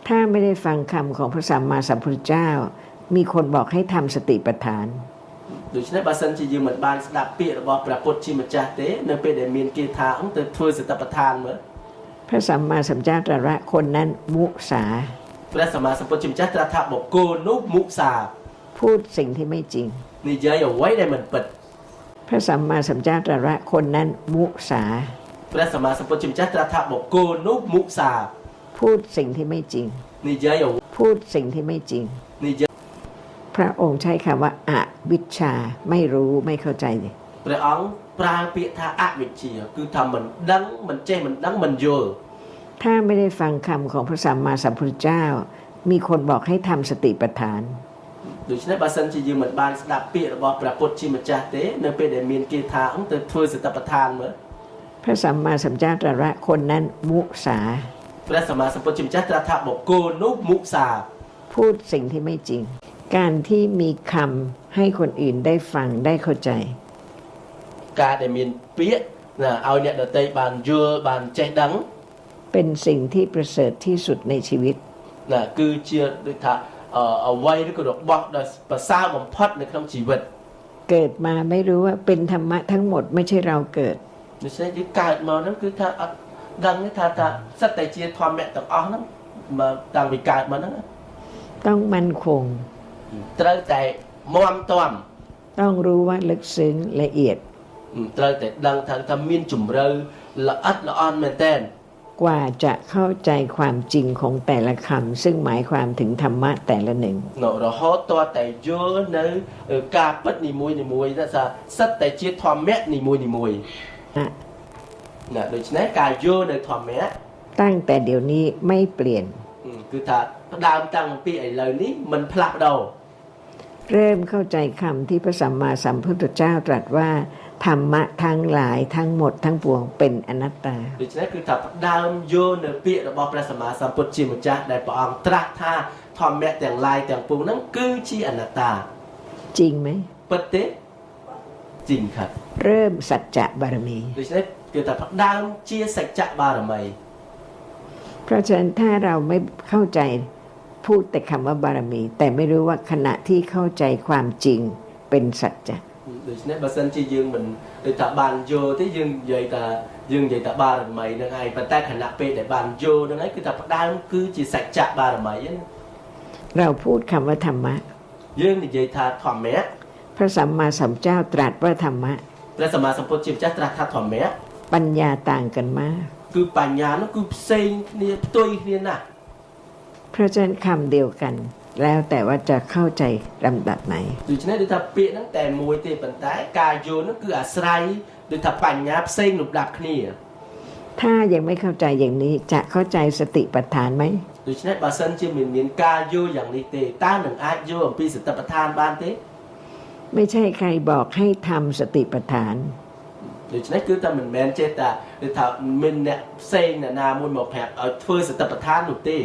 ถ้าไม่ได้ฟังคำของพระสัมมาสัมพุทธเจ้ามีคนบอกให้ทำสติปัฏฐานโดยเฉพาะบาสันที่ยืมเหมือนบานสดับเปียระบอกประพุทธชิมจัตเต้เนื่องเป็นเดมีนกีทาองเตทวยสติปัฏฐานเหมือนพระสัมมาสัมพุทธเจ้าตรัสว่าคนนั้นมุสาพระสัมมาสัมพุทธชิมจัตตรัสบอกโกนุมุสาพูดสิ่งที่ไม่จริงนี่เยอะอยู่ไว้ได้เหมือนเปิดพระสัมมาสัมพุทธเจ้าตรัสว่าคนนั้นมุสาพระสัมมาสัมพุทธชิมจัตตรัสบอกโกนุมุสาพูดสิ่งที่ไม่จริงนี่เยอะอยู่พูดสิ่งที่ไม่จริงนี่เยอะพระองค์ใช้คำว่าอวิชชาไม่รู้ไม่เข้าใจเลยพระองค์ปราเปียทาอวิชชีคือทำเหมือนดังเหมือนเจเหมือนดังเหมือนโยถ้าไม่ได้ฟังคำของพระสัมมาสัมพุทธเจ้ามีคนบอกให้ทำสติปัฏฐานโดยเฉพาะบาสันที่ยืมเหมือนบานสดับเปียระบอกประพุทธชิมจัตเต้เนื่องเป็นเดมีนกีทาองเตทวยสติปัฏฐานเหมือนพระสัมมาสัมพุทธเจ้าตรัสว่าคนนั้นมุสาพระสัมมาสัมพุทธชิมจัตตรัสบอกโกนุมุสาพูดสิ่งที่ไม่จริงการที่มีคำให้คนอื่นได้ฟังได้เข้าใจการได้มีเปียนะเอาเนี่ยเดตบานเยอะบานใจดังเป็นสิ่งที่ประเสริฐที่สุดในชีวิตนะคือเชื่อด้วยท่าเอาไว้ด้วยกระดกบอกโดยภาษาบ่มพัดในคำชีวิตเกิดมาไม่รู้ว่าเป็นธรรมะทั้งหมดไม่ใช่เราเกิดไม่ใช่ที่เกิดมานั้นคือท่าดังนี่ท่าสัตย์แต่เชียร์ความแม่ต่างอ้อนั้นมาต่างวิการมานั้นต้องมั่นคงตรัสแต่มอมตอมต้องรู้ว่าลึกซึ้งละเอียดตรัสแต่ดังทางทำมีนจุ่มเรือละอัดละอ่อนแม่เต้นกว่าจะเข้าใจความจริงของแต่ละคำซึ่งหมายความถึงธรรมะแต่ละหนึ่งเนาะเราฮอตัวแต่เยอะในการปัดนิมวยนั่นซะสัตย์แต่เชียร์ความแม่นิมวยนะโดยฉะนั้นการเยอะในความแม่ตั้งแต่เดี๋ยวนี้ไม่เปลี่ยนคือถ้าดาวตั้งปีไอ้เลยนี้มันพลักเราเริ่มเข้าใจคำที่พระสัมมาสัมพุทธเจ้าตรัสว่าธรรมะทั้งหลายทั้งหมดทั้งปวงเป็นอนัตตาโดยฉะนั้นคือถ้าดาวโยนในปีระบบพระสัมมาสัมพุทธเจ้าได้พระองค์ตรัสท่าธรรมะแต่งลายแต่งปวงนั้นคือชีอนัตตาจริงไหมปฏิจริงครับเริ่มสัจจะบารมีโดยฉะนั้นคือถ้าดาวเชียสัจจะบารมีเพราะฉะนั้นถ้าเราไม่เข้าใจพูดแต่คำว่าบารมีแต่ไม่รู้ว่าขณะที่เข้าใจความจริงเป็นสัจจะโดยเฉพาะบาสันที่ยืงเหมือนโดยตาบานโยที่ยืงใหญ่ตาบารมีนั่นไงแต่แต่ขณะเป็นแต่บานโยนั่นไงคือตาได้คือจีสัจจะบารมีเราพูดคำว่าธรรมะยืงใหญ่ตาถ่อมแม้พระสัมมาสัมพุทธเจ้าตรัสว่าธรรมะพระสัมมาสัมพุทธเจ้าตรัสถ่อมแม้ปัญญาต่างกันมากคือปัญญานั่นคือเซ็งเนี่ยตัวเนี่ยนะเพราะฉะนั้นคำเดียวกันแล้วแต่ว่าจะเข้าใจลำดับไหนโดยฉะนั้นโดยถ้าเปียนั่งแต่มวยเตะปันท้ายกายโยนั่นคืออาศัยโดยถ้าปัญญาเซ็งหนุบดับนี่ถ้ายังไม่เข้าใจอย่างนี้จะเข้าใจสติปัฏฐานไหมโดยฉะนั้นบาสันจะเหมือนกายโยอย่างนี้เตะต้าหนึ่งอาโยของปีสติปัฏฐานบ้านเตะไม่ใช่ใครบอกให้ทำสติปัฏฐานโดยฉะนั้นคือถ้าเหมือนแมนเจตาโดยถ้ามันเนี่ยเซ็งเนี่ยนามุนหมอกแผลเอาเพื่อสติปัฏฐานหนุเตะ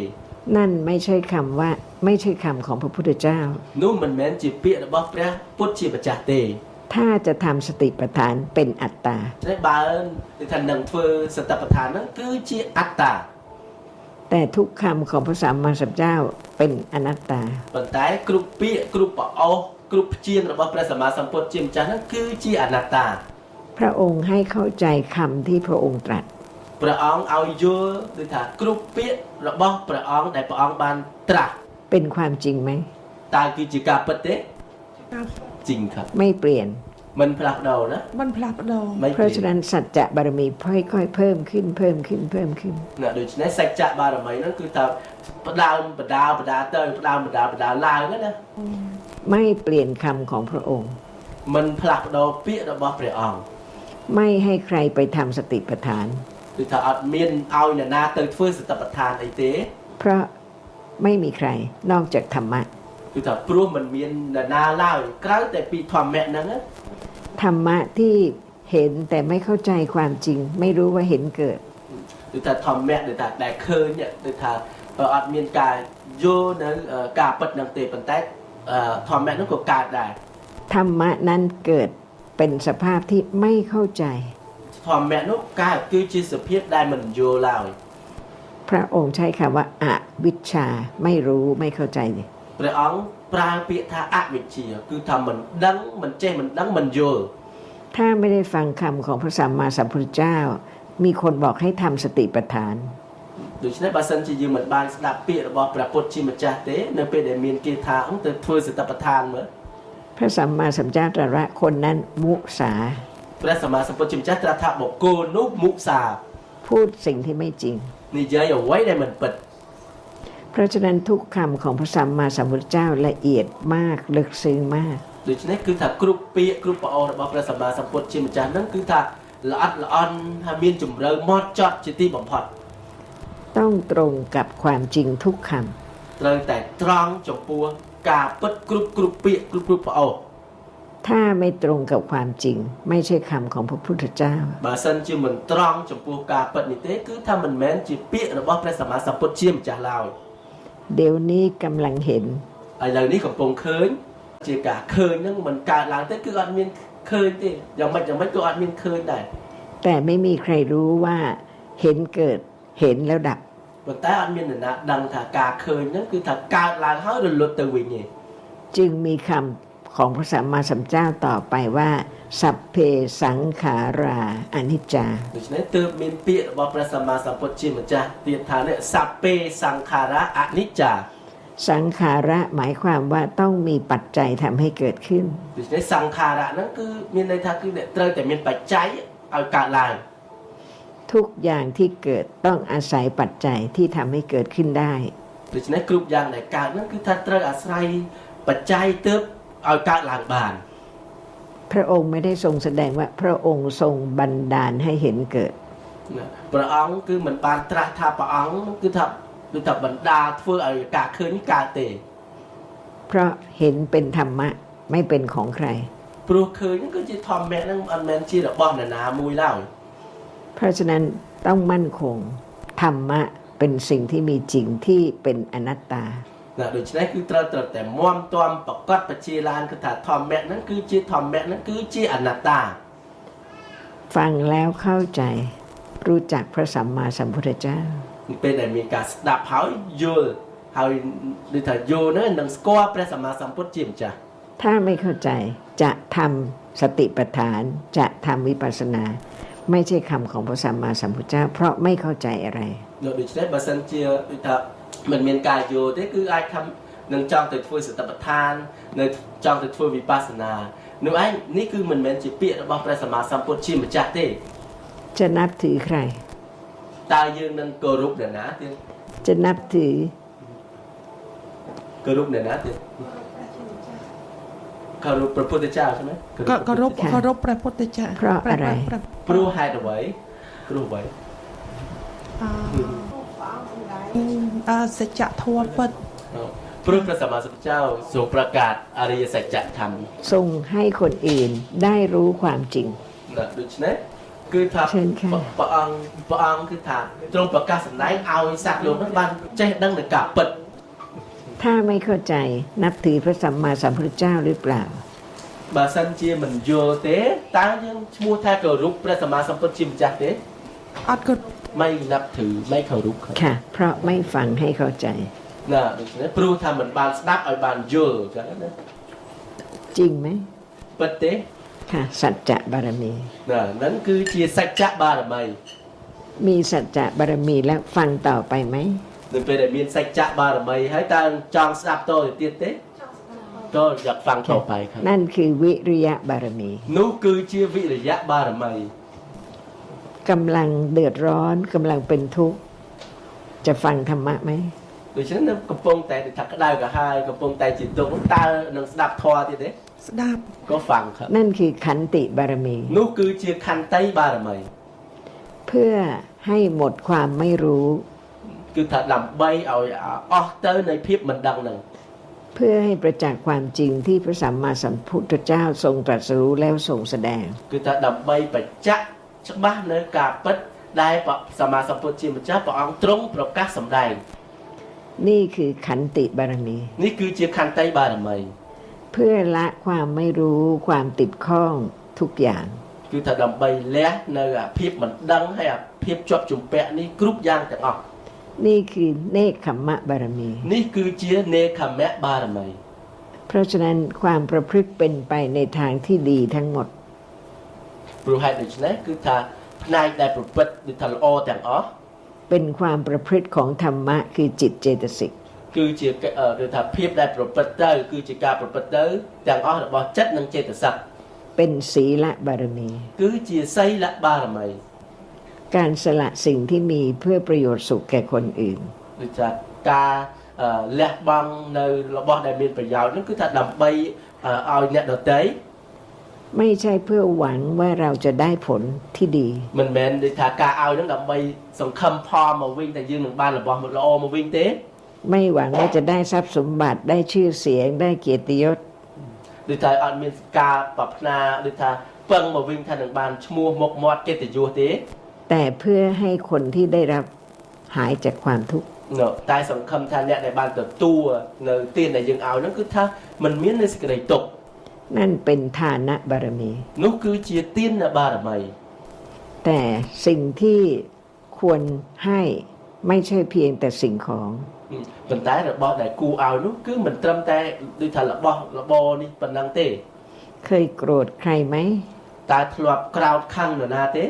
นั่นไม่ใช่คำว่าไม่ใช่คำของพระพุทธเจ้านู่นมันแม้นจีเปียระบอกพระพุทธชีปจักเตถ้าจะทำสติปัฏฐานเป็นอัตตาในบาลในทันดังเพื่อสติปัฏฐานนั้นคือชีอัตตาแต่ทุกคำของพระสัมมาสัมพุทธเจ้าเป็นอนัตตาปัจจัยกรุปเปียกรุปปะเอากรุปเจียนระบอกพระสัมมาสัมพุทธเจ้านั้นคือชีอนัตตาพระองค์ให้เข้าใจคำที่พระองค์ตรัสพระองค์เอาโยโดยถ้ากรุปเปียระบอกพระองค์ได้พระองค์บานตรัสเป็นความจริงไหมตากิจกาปเตจริงครับไม่เปลี่ยนมันพลักเรานะมันพลักเราเพราะฉะนั้นสัจจะบารมีค่อยๆเพิ่มขึ้นนะโดยฉะนั้นสัจจะบารมีนั่นคือตาประดาวเตยประดาวลายนั่นนะไม่เปลี่ยนคำของพระองค์มันพลักเราเปียระบอกพระองค์ไม่ให้ใครไปทำสติปัฏฐานคือถ้าอัดเมียนเอาเนี่ยนาเตยเพื่อสติปัฏฐานไอเต้เพราะไม่มีใครนอกจากธรรมะคือถ้าพรุ่งมันเมียนนาเล่าครั้งแต่ปีทอมแม่นั้นนะธรรมะที่เห็นแต่ไม่เข้าใจความจริงไม่รู้ว่าเห็นเกิดหรือถ้าทอมแม่หรือถ้าแต่เคยเนี่ยหรือถ้าอัดเมียนกายโยนั้นกาปัดนังเตปันแต่ทอมแม่นั้นก็กาได้ธรรมะนั้นเกิดเป็นสภาพที่ไม่เข้าใจทอมแม่นั้นกาคือจิตสเพียรได้มันโยเล่าเพ พระองค์ใช้คำว่าอวิชชาไม่รู้ไม่เข้าใจ ព្រះអង្គប្រើពាក្យថាអវិជ្ជាគឺថាមិនដឹងមិនចេះមិនដឹងមិនយល់ ถ้าไม่ได้ฟังคำของพระสัมมาสัมพุทธเจ้า มีคนบอกให้ทำสติปัฏฐาน ដូច្នេះបើសិនជាយើងមិនបានស្ដាប់ពាក្យរបស់ព្រះពុទ្ធជាម្ចាស់ទេនៅពេលដែលមានគេថាទៅធ្វើសតិប្បដ្ឋានមើល พระสัมมาสัมพุทธเจ้าตรัสว่าคนนั้นมุสา ព្រះសម្មាសម្ពុទ្ធជាម្ចាស់ត្រាស់ថាបុគ្គលនោះមុសា พูดสิ่งที่ไม่จริง និយាយអ្វីដែលមិនពិត เพราะฉะนั้นทุกคำของพระสัมมาสัมพุทธเจ้าละเอียดมากลึกซึ้งมาก ដូច្នេះគឺថាគ្រប់ពាក្យគ្រប់ប្រអរបស់ព្រះសម្មាសម្ពុទ្ធជាម្ចាស់ហ្នឹងគឺថាល្អិតល្អន់ហើយមានជំរឿម៉ត់ចត់ជាទីបំផុត ต้องตรงกับความจริงทุกค ត្រូវតែត្រង់ចំពោះការពិតគ្រប់ពាក្យគ្រប់ប្រអ ำถ้าไม่ตรงกับความจริง ไม่ใช่คำของพระพุทธเจ้า បើសិនជាមិនត្រង់ចំពោះការពិតនេះទេគឺថាមិនមែនជាពាក្យរបស់ព្រះសម្មាសម្ពុទ្ធជាម្ចាស់ឡើយ เดี๋ยวนี้กำลังเห็น ឥឡូវនេះកំពុងឃើញជាការឃើញហ្នឹងមិនកើតឡើងទេគឺអត់មានឃើញទេយ៉ាងម៉េចក៏អត់មានឃើញដែរ แต่ไม่มีใครรู้ว่าเห็นเกิดเห็นแล้วดับ ប៉ុន្តែអត់មាននរណាដឹងថាការឃើញហ្នឹងគឺថាកើតឡើងហើយរលត់ទៅវិញទេ จึงมีคำของพระสัมมาสัมพุทธเจ้าต่อไปว่าสัพเพสังขาราอนิจจา ដូច្នេះទើបមានពាក្យរបស់ព្រះសម្មាសម្ពុទ្ធជាម្ចាស់ទៀតថានេះសัพពេសង្ខារៈអនិច្ចា สังขาระหมายความว่าต้องมีปัจจัยทำให้เกิดขึ้น ដូច្នេះសង្ខារៈហ្នឹងគឺមានន័យថាគឺត្រូវតែមានបច្ច័យឲ្យកើតឡើង ทุกอย่างที่เกิดต้องอาศัยปัจจัยที่ทำให้เกิดขึ้นได้ ដូច្នេះគ្រប់យ៉ាងដែលកើតហ្នឹងគឺថាត្រូវអាស្រ័យបច្ច័យទើបឲ្យកើតឡើងបាន พระองค์ไม่ได้ทรงแสดงว่าพระองค์ทรงบันดาลให้เห็นเกิด ណាព្រះអង្គគឺមិនបានត្រាស់ថាព្រះអង្គហ្នឹងគឺថាបណ្ដាធ្វើឲ្យការឃើញនេះកើតទេ เพราะเห็นเป็นธรรมะไม่เป็นของใคร ព្រោះឃើញហ្នឹងគឺជាធម្មៈហ្នឹងអត់មែនជារបស់នរណាមួយឡើយ เพราะฉะนั้นต้องมั่นคงธรรมะเป็นสิ่งที่มีจริงที่เป็นอนัตตา ណាដូច្នេះគឺត្រូវតែមាំទាំប្រកបបជាឡានគឺថាធម្មៈហ្នឹងគឺជាធម្មៈហ្នឹងគឺជាអនត្តា ฟังแล้วเข้าใจรู้จักพระสัมมาสัมพุทธเจ้า ពេលដែលមានការស្ដាប់ហើយយល់ហើយដូចថាយល់ហ្នឹងនឹងស្គាល់ព្រះសម្មាសម្ពុទ្ធជាម្ចាស់ ถ้าไม่เข้าใจจะทำสติปัฏฐานจะทำวิปัสสนา ไม่ใช่คำของพระสัมมาสัมพุทธเจ้าเพราะไม่เข้าใจอะไร ដូច្នេះបើសិនជាដូចថាមិនមានការយល់ទេគឺអាចនឹងចង់ទៅធ្វើសតិប្បដ្ឋាននៅចង់ទៅធ្វើវិបស្សនានោះឯងនេះគឺមិនមែនជាពាក្យរបស់ព្រះសម្មាសម្ពុទ្ធជាម្ចាស់ទេ จะนับถือใคร តើយើងនឹងគោរពអ្នកណាទៀត จะนับถือ គោរពអ្នកណាទៀតគោរពព្រះពុទ្ធเจ้าใช่ไหม ก็เคารพพระพุทธเจ้า เพราะอะไร ព្រោះហេតុអ្វីព្រោះអ្វី សច្ចធម៌ពិត ព្រោះព្រះសម្មាសម្ពុទ្ធเจ้าทรงប្រកាសអរិយសច្ចធម៌ ทรงให้คนอื่นได้รู้ความจริง ណាដូច្នេះគឺថា เชิญค่ะ ព្រះអង្គគឺថាទ្រង់ប្រកាសសម្ដែងឲ្យសត្វលោកនឹងបានចេះដឹងនឹងការពិត ถ้าไม่เข้าใจนับถือพระสัมมาสัมพุทธเจ้าหรือเปล่า បើសិនជាមិនយល់ទេតើយើងឈ្មោះថាគោរពព្រះសម្មាសម្ពុទ្ធជាម្ចាស់ទេ អត់ក៏ មិនนับถือไม่เคารพ ค่ะ เพราะไม่ฟังให้เข้าใจ ណាដូច្នេះព្រោះថាមិនបានស្ដាប់ឲ្យបានយល់ចឹងណា จริงไหม ពិតទេ ค่ะ สัจจะบารมี ណាហ្នឹងគឺជាសច្ចបារមី มีสัจจะบารมีแล้วฟังต่อไปไหม នៅពេលដែលមានសច្ចបារមីហើយតើចង់ស្ដាប់តទៅទៀតទេក៏อยากฟังต่อไปครับ นั่นคือวิริยะบารมี នោះគឺជាវិរិយៈបារមី กำลังเดือดร้อนกำลังเป็นทุกข์จะฟังธรรมะไหม ដូច្នេះនៅកំពុងតែថាក្តៅក្រហាយកំពុងតែជាទុក្ខតើនឹងស្ដាប់ធម៌ទៀតទេ ស្ដាប់ ក៏ฟังครับ นั่นคือขันติบารมี នោះគឺជាខន្តីបារមី เพื่อให้หมดความไม่รู้ គឺថាដើម្បីឲ្យអស់ទៅនៃភាពមិនដឹងនឹង เพื่อให้ประจักษ์ความจริงที่พระสัมมาสัมพุทธเจ้าทรงตรัสรู้แล้วทรงแสดง គឺថាដើម្បីបញ្ជាក់ច្បាស់នៅការពិតដែលព្រះសម្មាសម្ពុទ្ធជាម្ចាស់ព្រះអង្គទ្រង់ប្រកាសសម្ដែង นี่คือขันติบารมี នេះគឺជាខន្តីបារមី เพื่อละความไม่รู้ความติดข้องทุกอย่าง គឺថាដើម្បីលះនៅអាភាពមិនដឹងហើយអាភាពជាប់ជំពាក់នេះគ្រប់យ៉ាងទាំងអស់ นี่คือเนคขมมะบารมี នេះគឺជានេខមៈបារមី เพราะฉะนั้นความประพฤติเป็นไปในทางที่ดีทั้งหมด ព្រោះហេតុដូច្នេះគឺថាផ្នែកដែលប្រព្រឹត្តគឺថាល្អទាំងអស់ เป็นความประพฤติของธรรมะคือจิตเจตสิก គឺជាគឺថាភាពដែលប្រព្រឹត្តទៅគឺជាការប្រព្រឹត្តទៅទាំងអស់របស់ចិត្តនិងចេតសិក เป็นศีลบารมี គឺជាសីលបារមី การสละสิ่งที่มีเพื่อประโยชน์สุขแก่คนอื่น ដូចថាការលះបង់នៅរបស់ដែលមានប្រយោជន៍នោះគឺថាដើម្បីឲ្យអ្នកដទៃ ไม่ใช่เพื่อหวังว่าเราจะได้ผลที่ดี មិនមែនដូចថាការឲ្យនឹងដើម្បីសង្ឃឹមផលមកវិញតែយើងនឹងបានរបស់ល្អមកវិញទេ ไม่หวังว่าจะได้ทรัพย์สมบัติได้ชื่อเสียงได้เกียรติยศ ដូចថាអត់មានការប្រាថ្នាដូចថាពឹងមកវិញថានឹងបានឈ្មោះមុខមាត់កិត្តិយសទេ แต่เพื่อให้คนที่ได้รับหายจากความทุกข์ តែសង្ឃឹមថាអ្នកដែលបានទទួលនៅទានដែលយើងឲ្យហ្នឹងគឺថាมันមាននៅសេចក្តីទុក្ខ นั่นเป็นทานะบารมี នោះគឺជាទានបារមី แต่สิ่งที่ควรให้ไม่ใช่เพียงแต่สิ่งของ ប៉ុន្តែរបស់ដែលគួរឲ្យនោះគឺមិនត្រឹមតែដូចថារបស់របរនេះប៉ុណ្ណឹងទេ เคยโกรธใครไหม តើធ្លាប់ក្រោតខឹងនរណាទេ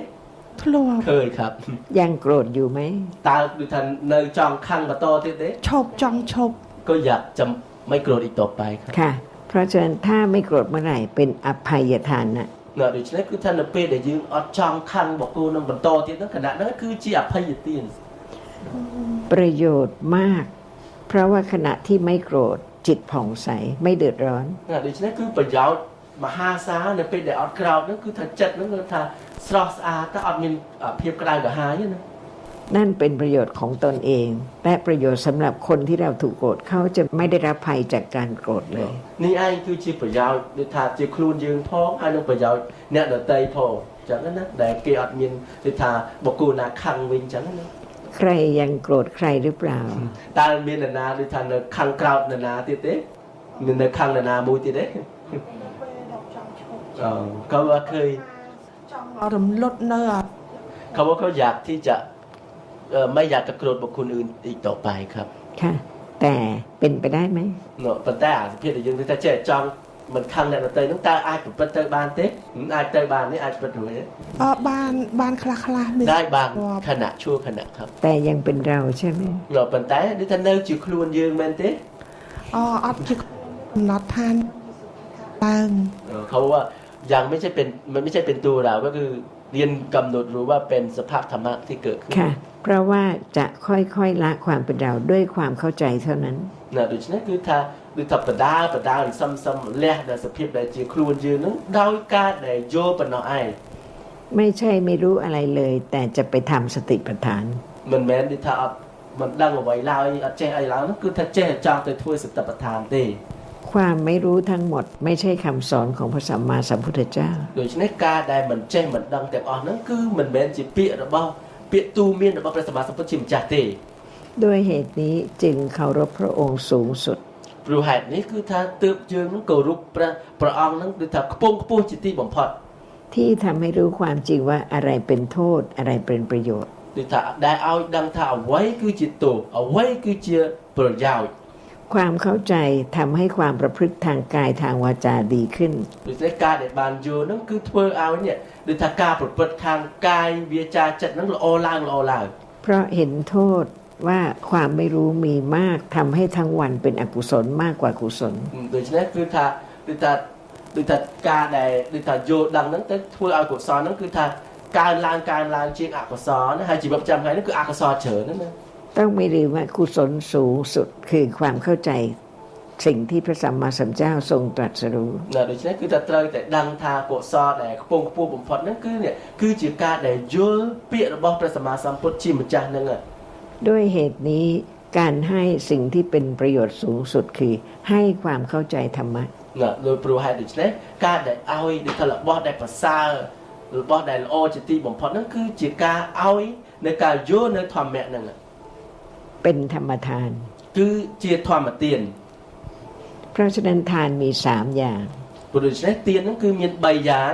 ធ្លាប់ ឃើញครับ ยังโกรธอยู่ไหม តើដូចថានៅចង់ខឹងបន្តទៀតទេ ឈប់ចង់ឈប់ ក៏อยากจะไม่โกรธอีกต่อไปครับ ค่ะ เพราะฉะนั้นถ้าไม่โกรธเมื่อไหร่เป็นอภัยทานนะ ដូច្នេះគឺថានៅពេលដែលយើងអត់ចង់ខឹងបកគូនឹងបន្តទៀតហ្នឹងគណៈហ្នឹងគឺជាអភ័យទាន ประโยชน์มาก เพราะว่าขณะที่ไม่โกรธจิตผ่องใสไม่เดือดร้อน ដូច្នេះគឺប្រយោជន៍មហាសាលនៅពេលដែលអត់ក្រោតហ្នឹងគឺថាចិត្តហ្នឹងគឺថាស្រស់ស្អាតតែអត់មានភាពក្តៅក្រហាយណា นั่นเป็นประโยชน์ของตนเอง และประโยชน์สำหรับคนที่เราถูกโกรธเขาจะไม่ได้รับภัยจากการโกรธเลย នេះឯងគឺជាប្រយោជន៍ដូចថាជាខ្លួនយើងផងហើយនឹងប្រយោជន៍អ្នកដទៃផងអញ្ចឹងណាដែលគេអត់មានដូចថាបកគូណាខឹងវិញអញ្ចឹងណា ใครยังโกรธใครหรือเปล่า តើមាននរណាដូចថានៅខឹងក្រោតនរណាទៀតទេមាននៅខឹងនរណាមួយទៀតទេក៏ว่าเคย ចង់រំលត់នៅ เขาว่าเขาอยากที่จะไม่อยากจะโกรธบุคคลอื่นอีกต่อไปครับ ค่ะ แต่เป็นไปได้ไหม เนาะប៉ុន្តែអាភិបដែលយើងថាចេះចង់មិនខឹងអ្នកដទៃនោះតើអាចប្រព្រឹត្តទៅបានទេអាចទៅបាននេះអាចប្រព្រឹត្តរួចទេ បានខ្លះមាន ได้บางขณะชั่วขณะครับ แต่ยังเป็นเราใช่ไหม เนาะប៉ុន្តែដូចថានៅជាខ្លួនយើងមែនទេ អត់ជាកំណត់ឋានឡើង เขาว่ายังไม่ใช่เป็นมันไม่ใช่เป็นตัวเราก็คือเรียนกำหนดรู้ว่าเป็นสภาพธรรมะที่เกิดขึ้น ค่ะ เพราะว่าจะค่อยๆละความเป็นเราด้วยความเข้าใจเท่านั้น ណាដូច្នេះគឺថាដូចថាបដាសំលះដល់សភាពដែលជាខ្លួនយើងនឹងដោយការដែលយកប៉ុណ្ណោះឯង ไม่ใช่ไม่รู้อะไรเลย แต่จะไปทำสติปัฏฐาน មិនមែនដូចថាអត់មិនដឹងអ្វីឡើយអត់ចេះអីឡើយនោះគឺថាចេះចង់ទៅធ្វើសតិប្បដ្ឋានទេ ความไม่รู้ทั้งหมด ไม่ใช่คำสอนของพระสัมมาสัมพุทธเจ้า ដូច្នេះការដែលមិនចេះមិនដឹងទាំងអស់ហ្នឹងគឺមិនមែនជាពាក្យរបស់ពាក្យទូមានរបស់ព្រះសម្មាសម្ពុទ្ធជាម្ចាស់ទេ ด้วยเหตุนี้จึงเคารพพระองค์สูงสุด ព្រោះហេតុនេះគឺថាទើបយើងនឹងគោរពព្រះអង្គហ្នឹងគឺថាខ្ពង់ខ្ពស់ជាទីបំផុត ที่ทำให้รู้ความจริงว่าอะไรเป็นโทษอะไรเป็นประโยชน์ ដូចថាដែលឲ្យដឹងថាអ្វីគឺជាទោសអ្វីគឺជាប្រយោជន៍ ความเข้าใจทำให้ความประพฤติทางกายทางวาจาดีขึ้น ដូច្នេះការដែលបានយល់ហ្នឹងគឺធ្វើឲ្យនេះដូចថាការប្រព្រឹត្តខាងកាយវាចាចិត្តហ្នឹងល្អឡើង เพราะเห็นโทษว่าความไม่รู้มีมากทำให้ทั้งวันเป็นอกุศลมากกว่ากุศล ដូច្នេះគឺថាដូចថាការដែលដូចថាយល់ដឹងហ្នឹងទៅធ្វើឲ្យកុសលហ្នឹងគឺថាកើនឡើងជាងអកុសលណាហើយជីវិតប្រចាំថ្ងៃហ្នឹងគឺអកុសលច្រើនណាស់ ต้องไม่ลืมว่ากุศลสูงสุดคือความเข้าใจสิ่งที่พระสัมมาสัมพุทธเจ้าทรงตรัสรู้ ណាដូច្នេះគឺថាត្រូវតែដឹងថាកុសលដែលខ្ពង់ខ្ពស់បំផុតហ្នឹងគឺនេះគឺជាការដែលយល់ពាក្យរបស់ព្រះសម្មាសម្ពុទ្ធជាម្ចាស់ហ្នឹង ด้วยเหตุนี้การให้สิ่งที่เป็นประโยชน์สูงสุดคือให้ความเข้าใจธรรมะ ណាដោយព្រោះហេតុដូច្នេះការដែលឲ្យដូចថារបស់ដែលប្រសើររបស់ដែលល្អជាទីបំផុតហ្នឹងគឺជាការឲ្យនៅការយល់នៅធម្មៈហ្នឹង เป็นธรรมทาน គឺជាធម្មទាន เพราะฉะนั้นทานมี3อย่าง ព្រោះដូច្នេះទានហ្នឹងគឺមាន3យ៉ាង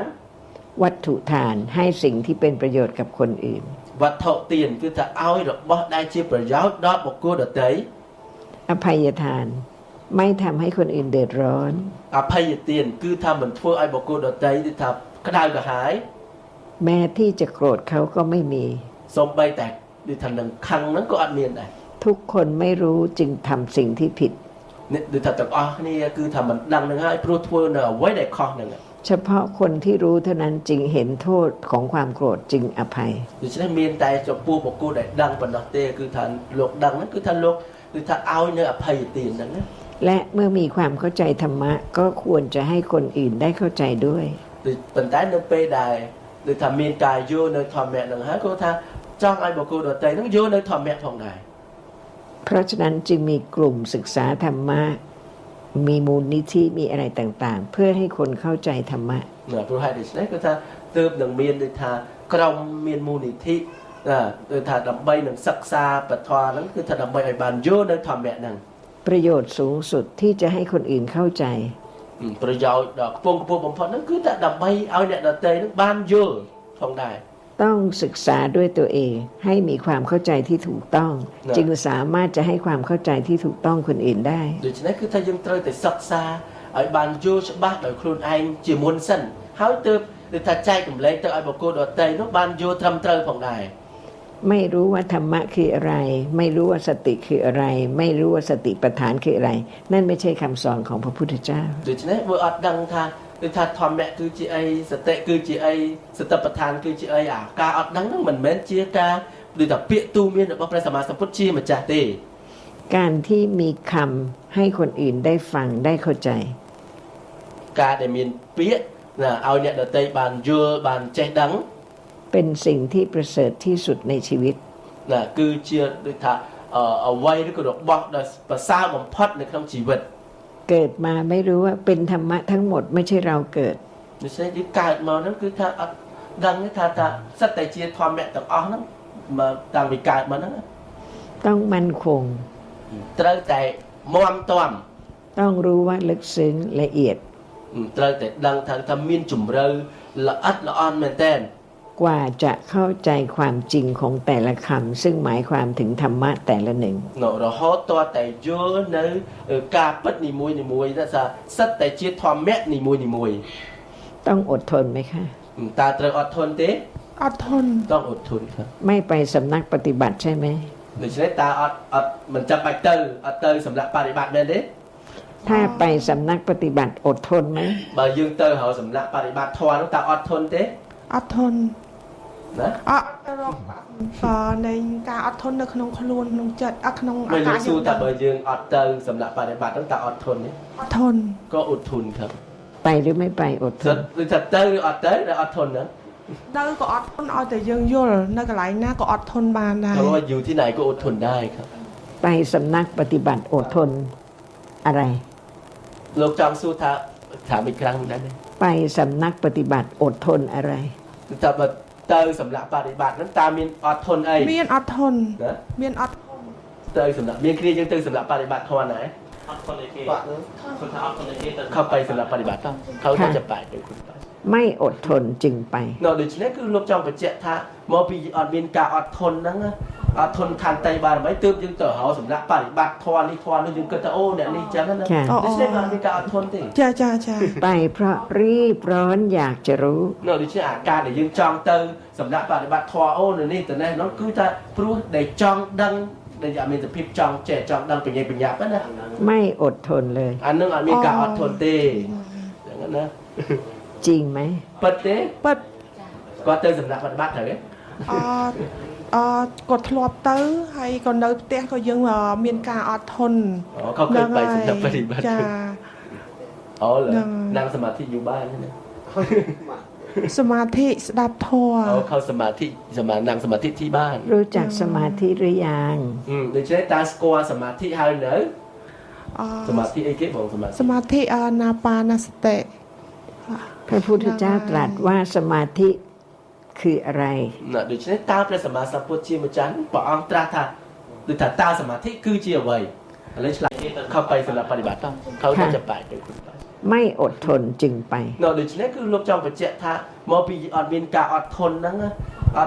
วัตถุทานให้สิ่งที่เป็นประโยชน์กับคนอื่น វ วัตถุเตียนคือถ้าเอาให้ดอกบอได้ชีประโยชน์ดอกบกูดอกเตย อภัยทาน ไม่ทำให้คนอื่นเดือดร้อน อภัยเตียนคือทำเหมือนทั่วไอ้บกูดอกเตยที่ทำก็ได้ก็หาย แม้ที่จะโกรธเขาก็ไม่มี สมใบแตกดิทำหนึ่งครั้งนั้นก็อัดเมียนได้ ทุกคนไม่รู้จึงทำสิ่งที่ผิด เนี่ยดิทำจากอ๋อนี่คือทำมันดังหนึ่งให้พรูทั่วเนอะไว้ได้คอหนึ่ง เฉพาะคนที่รู้เท่านั้นจึงเห็นโทษของความโกรธจึงอภัย ดิฉันเมียนแต่จะปูบกูได้ดังปนดอกเตคือทานโลกดังนั้นคือทานโลกคือทานเอาเนื้ออภัยเตียนนั่นนะ และเมื่อมีความเข้าใจธรรมะก็ควรจะให้คนอื่นได้เข้าใจด้วย ดิปัญญาเนื้อเปได้ดิทำเมียนกายโยเนื้อทอมแม่หนึ่งฮะก็ทาจ้องไอ้บกูดอกเตต้องโยเนื้อทอมแม่ทองได้ เพราะฉะนั้นจึงมีกลุ่มศึกษาธรรมะ มีมูลนิธิมีอะไรต่างๆ เพื่อให้คนเข้าใจธรรมะ เนื้อพระให้ดิฉันก็ทาเติมหนึ่งเมียนดิทากรมเมียนมูลนิธิดิทาดำใบหนึ่งศักษาปัทวานั้นคือทาดำใบไอ้บานโยเนื้อทอมแม่หนึ่ง ประโยชน์สูงสุดที่จะให้คนอื่นเข้าใจ ประโยชน์ดอกพวงกระพวงผมพอนั้นคือทาดำใบเอาเนี่ยดอกเตยนั้นบานโยทองได้ ต้องศึกษาด้วยตัวเองให้มีความเข้าใจที่ถูกต้อง นะ จึงสามารถจะให้ความเข้าใจที่ถูกต้องคนอื่นได้ ដូច្នេះគឺថាយើងត្រូវតែសិក្សាឲ្យបានយល់ច្បាស់ដោយខ្លួនឯងជាមុនសិនហើយទើបគឺថាចែកកម្លែកទៅឲ្យបុគ្គលដទៃនោះបានយល់ត្រឹមត្រូវផងដែរ ไม่รู้ว่าธรรมะคืออะไร ไม่รู้ว่าสติคืออะไร ไม่รู้ว่าสติปัฏฐานคืออะไร นั่นไม่ใช่คำสอนของพระพุทธเจ้า ដូច្នេះបើអត់ដឹងថាគឺថាធម្មៈគឺជាអីសតិគឺជាអីសតិប្បដ្ឋានគឺជាអីអាការអត់ដឹងហ្នឹងមិនមែនជាការដូចថាពាក្យទូមានរបស់ព្រះសម្មាសម្ពុទ្ធជាម្ចាស់ទេ การที่มีคำให้คนอื่นได้ฟังได้เข้าใจ ការដែលមានពាក្យណាឲ្យអ្នកដទៃបានយល់បានចេះដឹង เป็นสิ่งที่ประเสริฐที่สุดในชีวิต ណាគឺជាដូចថាអ្វីឬក៏របស់ដែលប្រសើរបំផុតនៅក្នុងជីវិត เกิดมาไม่รู้ว่าเป็นธรรมะทั้งหมดไม่ใช่เราเกิด ដូច្នេះយើងកើតមកហ្នឹងគឺថាអត់ដឹងទេថាសិតតែជាធម្មៈទាំងអស់ហ្នឹងមកតាំងពីកើតមកហ្នឹង ต้องมั่นคง ត្រូវតែមាំទាំ ต้องรู้ว่าลึกซึ้งละเอียด ត្រូវតែដឹងថាមានជំរឿល្អិតល្អន់មែនតើ กว่าจะเข้าใจความจริงของแต่ละคำซึ่งหมายความถึงธรรมะแต่ละหนึ่ง រហូតតតែយល់នៅការពិតនីមួយៗថាសិតតែជាធម្មៈនីមួយៗ ต้องอดทนไหมคะ តើត្រូវអត់ធន់ទេ អត់ធន់ ต้องอดทนครับ ไม่ไปสำนักปฏิบัติใช่ไหม ដូច្នេះតើអត់មិនចាំបាច់ទៅអត់ទៅសម្រាប់បប្រតិបត្តិមែនទេ ถ้าไปสำนักปฏิบัติอดทนไหม បើយើងទៅហៅសម្រាប់បប្រតិបត្តិធម៌ហ្នឹងតើអត់ធន់ទេ អត់ធន់ ណា អត់ទៅរកនៃការអត់ធន់នៅក្នុងខ្លួនក្នុងចិត្តអត់ក្នុង បើ អា យើ កា ង ស សួរថាបើយើងអត់ទៅសម្រាប់បប្រតិបត្តិហ្នឹងតើអត់ធន់ទេ អត់ធន់ ក៏អត់ធន់ครับ ไปหรือไม่ไปอดท សិ น តគឺថាទៅឬអត់ទៅតែអត់ធន់ហ្នឹង ទៅក៏អត់ធន់ឲ្យតែយើងយល់នៅកន្លែងណាក៏អត់ធន់បានដែរ เพราะว่าอยู่ที่ไหนก็อดทนได้ครับ ไปสำนักปฏิบัติอดทนอะไร លោកចង់សួរថាถามอีกครั้งหนึงได้ไหม ไปสำนักปฏิบัติอดทนอะไร គឺថាបើទៅសម្រាប់បប្រតិបត្តិហ្នឹងតើមានអត់ធន់អី មានអត់ធន់ ណា មានអត់ធន់ ទៅសម្រាប់មានគ្នាយើងទៅសម្រាប់បប្រតិបត្តិធម៌ណា អត់คนในគេคนថាអត់คนในគេទៅ เข้าไปសម្រាប់បប្រតិបត្តិเขาก็จะไปด้วยคุณไป ไม่อดทนจึงไป នៅដូច្នេះគឺលោកចង់បញ្ជាក់ថាមកពីអត់មានការអត់ធន់ហ្នឹងណាអត់ធន់ខន្តីបានមិនទើបយើងទៅហៅសម្រាប់បប្រតិបត្តិធម៌នេះធម៌នោះយើងគិតថាអូអ្នកនេះចឹងណា ค่ะ ដូច្នេះបានមានការអត់ធន់ទេ ចាចាចា ไปเพราะรีบร้อนอยากจะรู้ នៅដូច្នេះអាការដែលយើងចង់ទៅសម្រាប់បប្រតិបត្តិធម៌អូនៅនេះទៅនេះនោះគឺថាព្រោះដែលចង់ដឹងដែលអត់មានសភាពចង់ចេះចង់ដឹងបញ្ញាបញ្ញាប់ណា ไม่อดทนเลย អានឹងអត់មានការអត់ធន់ទេចឹងណា จริงไหม ពិតទេ ពិត គាត់ទៅសម្រាប់បប្រតិបត្តិត្រូវទេ អត់គាត់ធ្លាប់ទៅហើយក៏នៅផ្ទះក៏យើងមានការអត់ធន់ អូเขาเคยไปសម្រាប់បប្រតិបត្តិ ចា អូเหรอ ហ្នឹង นั่งสมาธิอยู่บ้านนี่นะ សមាធិស្ដាប់ធម៌ เอาเข้าสมาธินั่งสมาธิที่บ้าน รู้จักสมาธิหรือยัง ដូច្នេះតើស្គាល់សមាធិហើយនៅ អ សមាធិអីគេបងសមាធិ សមាធិអាណាបានសតិ พระพุทธเจ้าตรัสว่าสมาธิคืออะไร ណាដូច្នេះតើព្រះសម្មាសម្ពុទ្ធជាម្ចាស់ព្រះអង្គត្រាស់ថាដូចថាតើសមាធិគឺជាអ្វីឥឡូវឆ្លើយเข้าไปសម្រាប់បប្រតិបត្តិเขาก็จะไปด้วยคุณไป ไม่อดทนจึงไป ដូច្នេះគឺលោកចង់បញ្ជាក់ថាមកពីអត់មានការអត់ធន់ហ្នឹងណា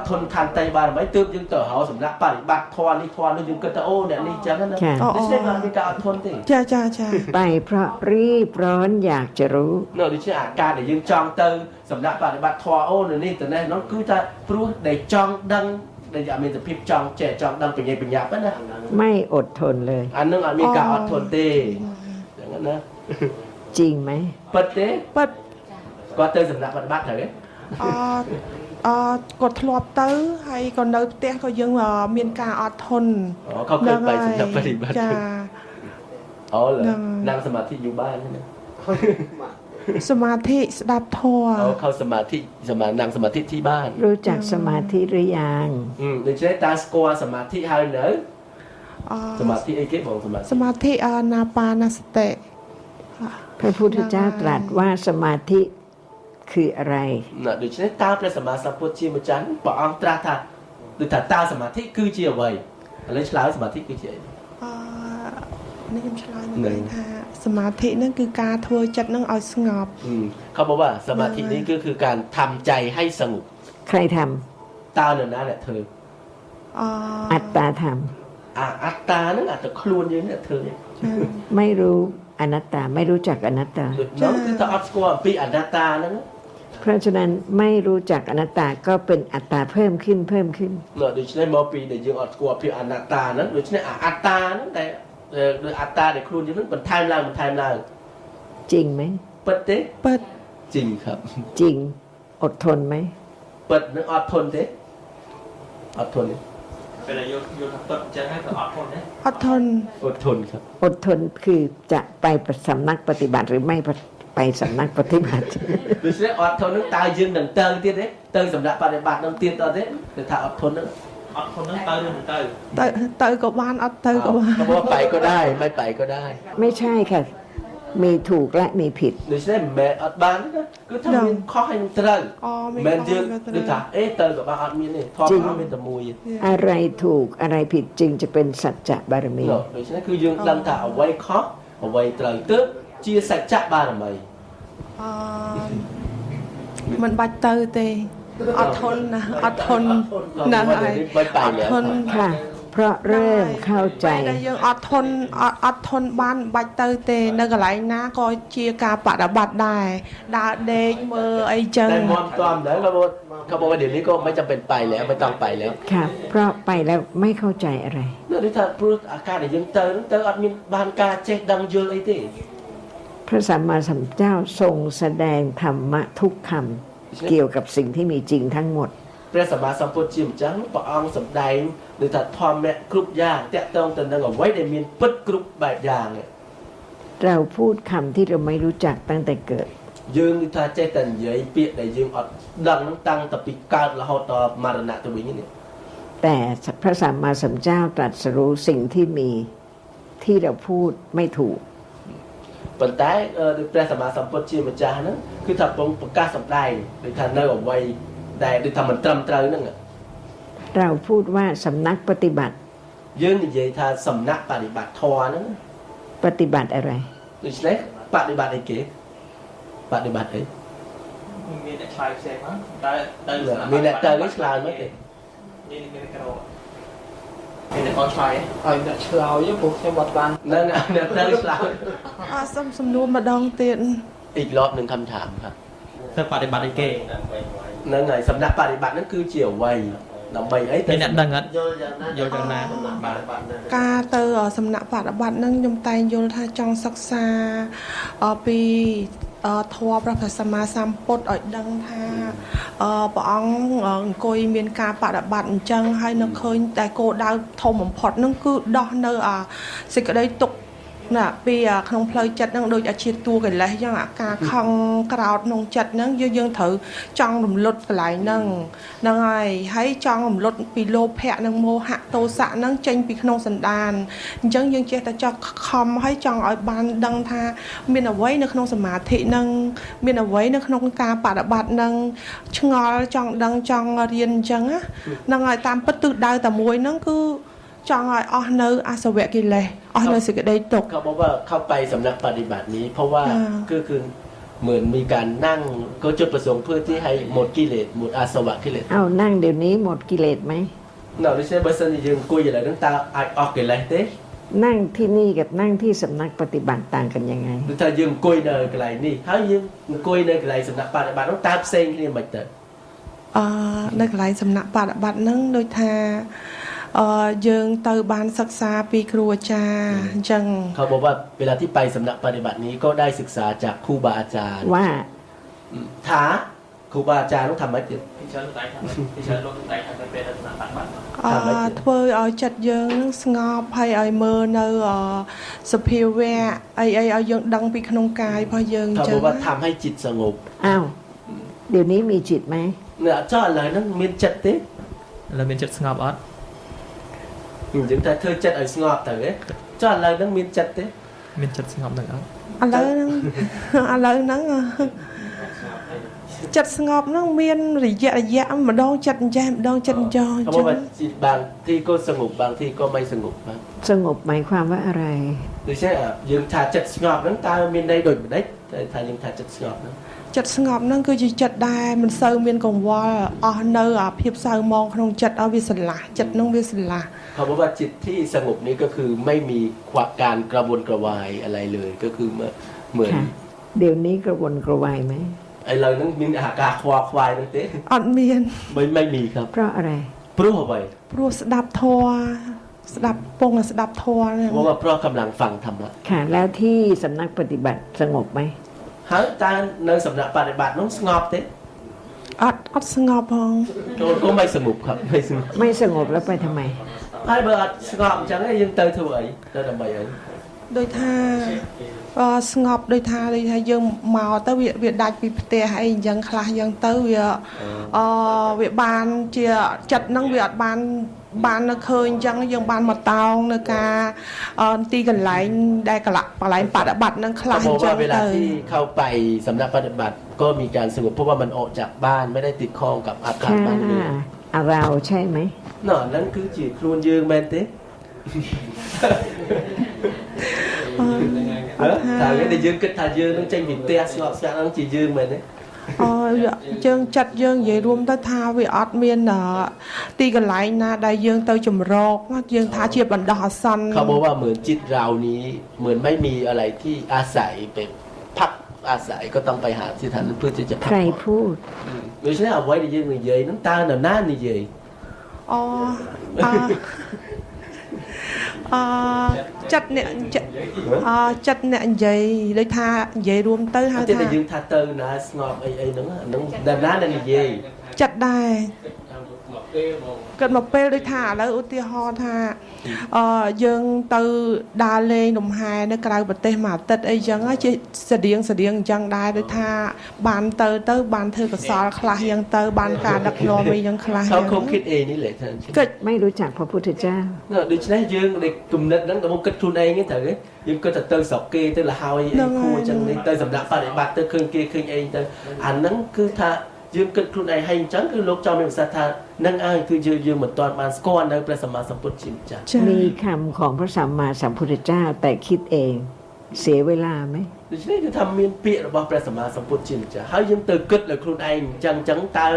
ทนทันไตบานไม่ตื้มยังต่อเขาสำนักปฏิบัติทอนนี่ทอนนี่ยังกระโตเนี่ยนี่จังนั้นนะ ค่ะ ดิฉันมีการทนติ ចាចាចា ไปเพราะรีบร้อนอยากจะรู้ เนอะดิฉันอาการเดี๋ยวยังจองเตอสำนักปฏิบัติทอโอ้นี่แต่เนี่ยน้องคือจะพรู้ได้จองดังได้อยากมีแต่พิบจองแจจองดังเป็นไงเป็นยาปะนะ ไม่อดทนเลย อันนึงมีการอดทนตีอย่างนั้นนะ จริงไหม เปิดเต้ ប៉ិត ก็เตอสำนักปฏิบัติเถอะ គាត់ធ្លាប់ទៅហើយក៏នៅផ្ទះក៏យើងមានការអត់ធន់ อ๋อเขาเคยไปสำนักปฏิบัติ ចា อ๋อเหรอนั่งสมาธิอยู่บ้านใช่ไหม សមាធិស្ដាប់ធម៌ อ๋อเข้าสมาธินั่งสมาธิที่บ้าน รู้จักสมาธิหรือยัง ดิฉันตาสกัวสมาธิให้เนอะ អ สมาธิไอ้เก็บของสมาธิ សមាធិណាបាណាសតិ พระพุทธเจ้าตรัสว่าสมาธิคืออะไร น่ะดิฉันตาพระสัมมาสัมพุทธเจ้ามาจันปะอังตรัสថាដូចថាតើសមាធិគឺជាអ្វីឥឡូវឆ្លើយសមាធិគឺជាអី នេះខ្ញុំឆ្លើយមកវិញថាសមាធិហ្នឹងគឺការធ្វើចិត្តហ្នឹងឲ្យស្ងប់ เขาบอกว่าสมาธินี้ก็คือการทำใจให้สงบ ใครท ตาเนี่ยนะแหละเธอ អ ำอัตตาท อัตตานั้นอาจจะคลวนอยู่เนี่ยเธอเนี่ย ำไม่รู้อนัตตาไม่รู้จักอนัตตา น้องคือถ้าอัตสกัวปีอนัตตานั้น เพราะฉะนั้นไม่รู้จักอนัตตาก็เป็นอัตตาเพิ่มขึ้นเพิ่มขึ้น เนอะดิฉันมอปีเดี๋ยวยังอัตสกัวปีอนัตตานั้นดิฉันอัตตานั้นแต่อัตตาเดี๋ยวคลวนอยู่นั้นเป็นไทม์ไลน์เป็นไทม์ไลน์ จริงไหม เปิดเต้ ពិត จริงครับ จริงอดทนไหม เปิดนึกอดทนเต้อดทนเนี่ย เป็นอะไรโยนตัดจะให้กับอดทนเนี่ย អត់ធន់ อดทนครับ อดทนคือจะไปสำนักปฏิบัติหรือไม่ไปสำนักปฏิบัติ ดิฉันอดทนนึกตายยืนดังเติงទៀតទេเติงสำหรับปฏิบัติនឹងទៀតតទេគឺថាអត់ធនហ្នឹង อดทนนั้นเติมเติม ទៅក៏បានអត់ទៅក៏បាន เขาบอกว่าไปก็ได้ไม่ไปก็ได้ ไม่ใช่ค่ะ มีถูกและมีผิด ដូច្នេះមិនមែនអត់បានទេគឺថាមានខុសហើយនឹងត្រូវ អូមាន មិន ខុស យើង ហើយនឹងត្រូវ ដូចថាអេទៅក៏បានអត់មានទេធម៌ក៏មានតែមួយ อะไรถูกอะไรผิดจึงจะเป็นสัจจะบารมี ដូច្នេះគឺយើងដឹងថាអ្វីខុសអ្វីត្រូវទើបជាសច្ចៈបារមី មិនបាច់ទៅទេអត់ធន់ណាអត់ធន់ណាស់ហើយ ไม่ไปแล้ว ធន់ ค่ะ เพราะเริ่มเข้าใจ ពេលដែលយើងអត់ធន់អត់ធន់បានបាច់ទៅទេនៅកន្លែងណាក៏ជាការបដិបត្តិដែរដើរដេកមើលអីចឹង แต่มอมตอมแล้วเขาบอกว่าเดี๋ยวนี้ก็ไม่จำเป็นไปแล้วไม่ต้องไปแล้ว ค่ะ เพราะไปแล้วไม่เข้าใจอะไร นั่นนี่ถ้าพูดอาการដែលយើងទៅហ្នឹងទៅអត់មានបានការចេះដឹងយល់អីទេ พระสัมมาสัมพุทธเจ้าทรงแสดงธรรมะทุกคำเกี่ยวกับสิ่งที่มีจริงทั้งหมด ព្រះសម្មាសម្ពុទ្ធជាម្ចាស់ព្រះអង្គសម្ដែងដូចថាធម្មៈគ្រប់យ៉ាងតាក់ទងទៅនឹងអ្វីដែលមានពិតគ្រប់បែបយ៉ាង เราพูดคำที่เราไม่รู้จักตั้งแต่เกิด យើងគឺថាចេះតែនិយាយពាក្យដែលយើងអត់ដឹងហ្នឹងតាំងតែពីកើតរហូតដល់មរណៈទៅវិញនេះ แต่พระสัมมาสัมพุทธเจ้าตรัสรู้สิ่งที่มีที่เราพูดไม่ถูก ប៉ុន្តែដោយព្រះសម្មាសម្ពុទ្ធជាម្ចាស់ហ្នឹងគឺថាពងប្រកាសសម្ដែងដូចថានៅអ្វីដែលដូចថាមិនត្រឹមត្រូវហ្នឹង เราพูดว่าสำนักปฏิบัติ យើងនិយាយថាសំណាក់បដិបត្តិធម៌ហ្នឹង ปฏิบัติอะไร ដូច្នេះបដិបត្តិអីគេបដិបត្តិអី មានអ្នកឆ្លើយផ្សេងហ្នឹងតែទៅ មានអ្នកទៅឆ្លើយមកទេ មានក្រោមានអ្នកឆ្លើយឲ្យអ្នកឆ្លើយព្រោះខ្ញុំអត់បាន ហ្នឹងអ្នកទៅឆ្លើយ សុំសំណួរម្ដងទៀត อีกรอบหนึ่งคำถามครับ ទៅបដិបត្តិអីគេ ហ្នឹងហើយសំណាក់បដិបត្តិហ្នឹងគឺជាអ្វីដើម្បីអី មានអ្នកដឹងអត់យល់យ៉ាងណាបាទ ការទៅសំណាក់បដិបត្តិហ្នឹងខ្ញុំតែងយល់ថាចង់សិក្សាពីធម៌ព្រះសម្មាសម្ពុទ្ធឲ្យដឹងថាព្រះអង្គអង្គុយមានការបដិបត្តិអញ្ចឹងហើយនៅឃើញតែគោលដៅធំបំផុតហ្នឹងគឺដោះនៅសេចក្តីទុក្ខណាពីក្នុងផ្លូវចិត្តហ្នឹងដូចជាតួកិលេសអញ្ចឹងអាការខឹងក្រោធក្នុងចិត្តហ្នឹងយើងត្រូវចង់រំលត់កន្លែងហ្នឹងហើយចង់រំលត់ពីលោភៈនិងមោហៈទោសៈហ្នឹងចេញពីក្នុងសន្តានអញ្ចឹងយើងចេះតែចង់ខំហើយចង់ឲ្យបានដឹងថាមានអ្វីនៅក្នុងសមាធិហ្នឹងមានអ្វីនៅក្នុងការបដិបត្តិហ្នឹងឆ្ងល់ចង់ដឹងចង់រៀនអញ្ចឹងណាហ្នឹងហើយតាមពិតទិសដៅតែមួយហ្នឹងគឺចង់ឲ្យអស់នៅអសវៈកិលេសអស់នៅសេចក្តីទុក្ខ เขาบอกว่าเข้าไปสำนักปฏิบัตินี้ เพราะว่าคือ เหมือนมีการนั่งก็จุดประสงค์เพื่อที่ให้หมดกิเลสหมดอาสวะกิเลส เอานั่งเดี๋ยวนี้หมดกิเลสไหม เนาะดิฉันបើសិនជាយើងអង្គុយឥឡូវហ្នឹងតើអាចអស់កិលេសទេ นั่งที่นี่กับนั่งที่สำนักปฏิบัติต่างกันยังไง គឺថាយើងអង្គុយនៅកន្លែងនេះហើយយើងអង្គុយនៅកន្លែងសំណាក់បដិបត្តិហ្នឹងតើផ្សេងគ្នាមិនទៅ នៅកន្លែងសំណាក់បដិបត្តិហ្នឹងដូចថាយើងទៅបានសិក្សាពីគ្រូអាចារ្យអញ្ចឹង เขาบอกว่าเวลาที่ไปสำนักปฏิบัตินี้ก็ได้ศึกษาจากครูบาอาจารย์ ว่า ថាครูบาอาจารย์ต้องทำอะไรទៀត ពីច្រើនតែថាពីច្រើនលោកតែថាពេលដល់ណាបាត់បាត់ ធ្វើឲ្យចិត្តយើងហ្នឹងស្ងប់ហើយឲ្យមើលនៅសភាវៈអីឲ្យយើងដឹងពីក្នុងកាយរបស់យើងអ เขา ញ្ចឹ บ ង อกว่าทำให้จิตสงบ อ้าวเดี๋ยวนี้มีจิตไหม เนี่ยចុះឥឡូវហ្នឹងមានចិត្តទេ ឥឡូវមានចិត្តស្ងប់អត់ អញ្ចឹងថាធ្វើចិត្តឲ្យស្ងប់ទៅហ៎ចុះឥឡូវហ្នឹងមានចិត្តទេ មានចិត្តស្ងប់នឹងអត់ ឥឡូវហ្នឹង ចិត្តស្ងប់ហ្នឹងមានរយៈម្ដងចិត្តអញ្ចេះម្ដងចិត្តអញ្ចោ เขาบอกว่าจิตบางที่ก็สงบบางที่ก็ไม่สงบบ้าง สงบหมายความว่าอะไร ដូច្នេះយើងថាចិត្តស្ងប់ហ្នឹងតើមានន័យដូចម្ដេចតែថាយើងថាចិត្តស្ងប់ហ្នឹង ចិត្តស្ងប់ហ្នឹងគឺជាចិត្តដែលមិនសូវមានកង្វល់អស់នៅភាពសៅហ្មងក្នុងចិត្តឲ្យវាស្រឡះចិត្តហ្នឹងវាស្រឡះ เขาบอกว่าจิตที่สงบนี้ก็คือไม่มีการกระวนกระวายอะไรเลยก็คือเหมือน ค่ะ เดี๋ยวนี้กระวนกระวายไหม ไอ้เรานั้นมีอาการควายควายนั่นเต้ អត់មាន ไม่มีครับ เพราะอะไร ព្រោះអ្វី ព្រោះស្ដាប់ធម៌ស្ដាប់ពងស្ដាប់ធម៌ហ្នឹង เพราะว่าเพราะกำลังฟังธรรมะ ค่ะ แล้วที่สำนักปฏิบัติสงบไหม ហើយតើនៅសំណាក់បដិបត្តិនោះស្ងប់ទេ អត់ស្ងប់ផង ក៏ไม่สงบครับไม่สงบ ไม่สงบแล้วไปทำไม ហើយបើអត់ស្ងប់អញ្ចឹងយើងទៅធ្វើអីទៅដើម្បីអី ដូចថាស្ងប់ដូចថាយើងមកទៅវាដាច់ពីផ្ទះអីអញ្ចឹងខ្លះយ៉ាងទៅវាវាបានជាចិត្តហ្នឹងវាអត់បាននៅឃើញអញ្ចឹងយើងបានមកតោងនៅការទីកន្លែងដែលកន្លែងបដិបត្តិហ្នឹងខ្លះ เขาบ អ อก ញ្ចឹ ว่าง เวลา ទៅ ที่เข้าไปสำนักปฏิบัติก็มีการสงบเพราะว่ามันออกจากบ้านไม่ได้ติดข้องกับอาคาร ค่ะ บ้านเรือน เราใช่ไหม เนาะนั่นคือจีខ្លួនយើងមែនទេ ថាវាដែលយើងគិតថាយើងនឹងចេញពីផ្ទះស្ងប់ស្ងាត់ហ្នឹងជាយើងមែនទេ យើងចិត្តយើងនិយាយរួមទៅថាវាអត់មានទីកន្លែងណាដែលយើងទៅចម្រោកយើងថាជាបណ្ដោះអាសន្ន เขาบอกว่าเหมือนจิตเรานี้เหมือนไม่มีอะไรที่อาศัยเป็นพักอาศัยก็ต้องไปหาที่ฐานนั้นเพื่อที่จะพั ใค ก ร ผ่อน พูด ដូច្នេះអ្វីដែលយើងនិយាយហ្នឹងតើនរណានិយាយ ចិត្តអ្នកចិត្តអ្នកនិយាយដូចថានិយាយរួមទៅហៅ តែ ថា យើងថាទៅណាស្ងប់អីហ្នឹងហ្នឹងនរណាដែលនិយាយ ចិត្តដែរគិតមកពេលដូចថាឥឡូវឧទាហរណ៍ថាយើងទៅដើរលេងលំហែនៅក្រៅប្រទេសមួយអាទិត្យអីចឹងជាស្តៀងអញ្ចឹងដែរដូចថាបានទៅបានធ្វើកសលខ្លះយ៉ាងទៅបានការដឹកនាំអីយ៉ាងខ្លះ เขาคงคิดเองนี่แหละท่าน គិត ไม่รู้จักพระพุทธเจ้า ដូច្នេះយើងដែលគំនិតហ្នឹងតែមកគិតខ្លួនឯងទេត្រូវទេយើងគិតតែទៅស្រុកគេទៅលហើយអីគួរអញ្ចឹងនេះទៅសម្រាប់បដិបត្តិទៅឃើញគេឃើញអីទៅអាហ្នឹងគឺថាយើងគិតខ្លួនឯងហើយអញ្ចឹងគឺលោកចង់មានប្រសាសន៍ថានឹងហើយគឺយើងមិនទាន់បានស្គាល់នៅព្រះសម្មាសម្ពុទ្ធជាម្ចាស់ มีคำของพระสัมมาสัมพุทธเจ้า แต่คิดเองเสียเวลาไหม ដូច្នេះគឺថាមានពាក្យរបស់ព្រះសម្មាសម្ពុទ្ធជាម្ចាស់ហើយយើងទៅគិតលើខ្លួនឯងអញ្ចឹងតើ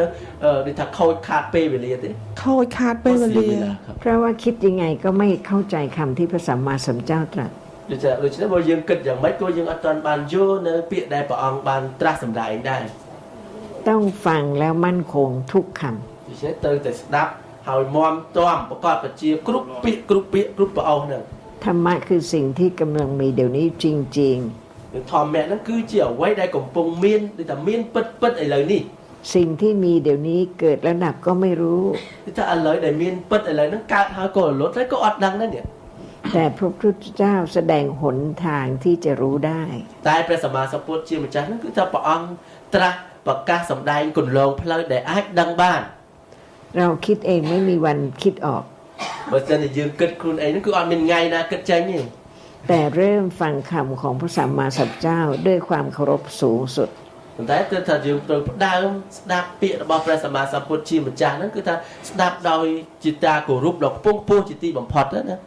ដូចថាខូចខាតពេលវេលាទេ ខូចខាតពេលវេលា ครับ เพราะว่าคิดยังไงก็ไม่เข้าใจคำที่พระสัมมาสัมพุทธเจ้าตรัส ដូច្នេះបើយើងគិតយ៉ាងម៉េចក៏យើងអត់ទាន់បានយល់នៅពាក្យដែលព្រះអង្គបានត្រាស់សម្ដែងដែរ ต้องฟังแล้วมั่นคงทุกค ដូច្នេះទៅតែស្ដាប់ហើយមមទាំប្រកបប្រជាគ្រប់ពាក្យគ្រប់ប្រអស់ហ្នឹង ำธรรมะคือสิ่งที่กำลังมีเดี๋ยวนี้จริง ធម្មៈហ្នឹងគឺជាអ្វីដែលកំពុងមានដូចថាមានពិតឥឡូវនេះ ๆ สิ่งที่มีเดี๋ยวนี้เกิดแล้วดับก็ไม่รู้ ដូចថាឥឡូវដែលមានពិតឥឡូវហ្នឹងកើតហើយក៏រលត់ហើយក៏អត់ដឹងដែរនេះ แต่พระพุทธเจ้าแสดงหนทางที่จะรู้ได้ តែព្រះសម្មាសម្ពុទ្ធជាម្ចាស់ហ្នឹងគឺថាព្រះអង្គត្រាស់ប្រកាសសម្ដែងគន្លងផ្លូវដែលអាចដឹងបាន เราคิดเองไม่มีวันคิดออก បើមិនតែយើងគិតខ្លួនឯងហ្នឹងគឺអត់មានថ្ងៃណាគិតចេញទេ แต่เริ่มฟังคำของพระสัมมาสัมพุทธเจ้าด้วยความเคารพสูงสุด ប៉ុន្តែគឺថាយើងត្រូវផ្ដើមស្ដាប់ពាក្យរបស់ព្រះសម្មាសម្ពុទ្ធជាម្ចាស់ហ្នឹងគឺថាស្ដាប់ដោយจิตតាគោរពដល់ខ្ពង់ខ្ពស់ជាទីបំផុតណា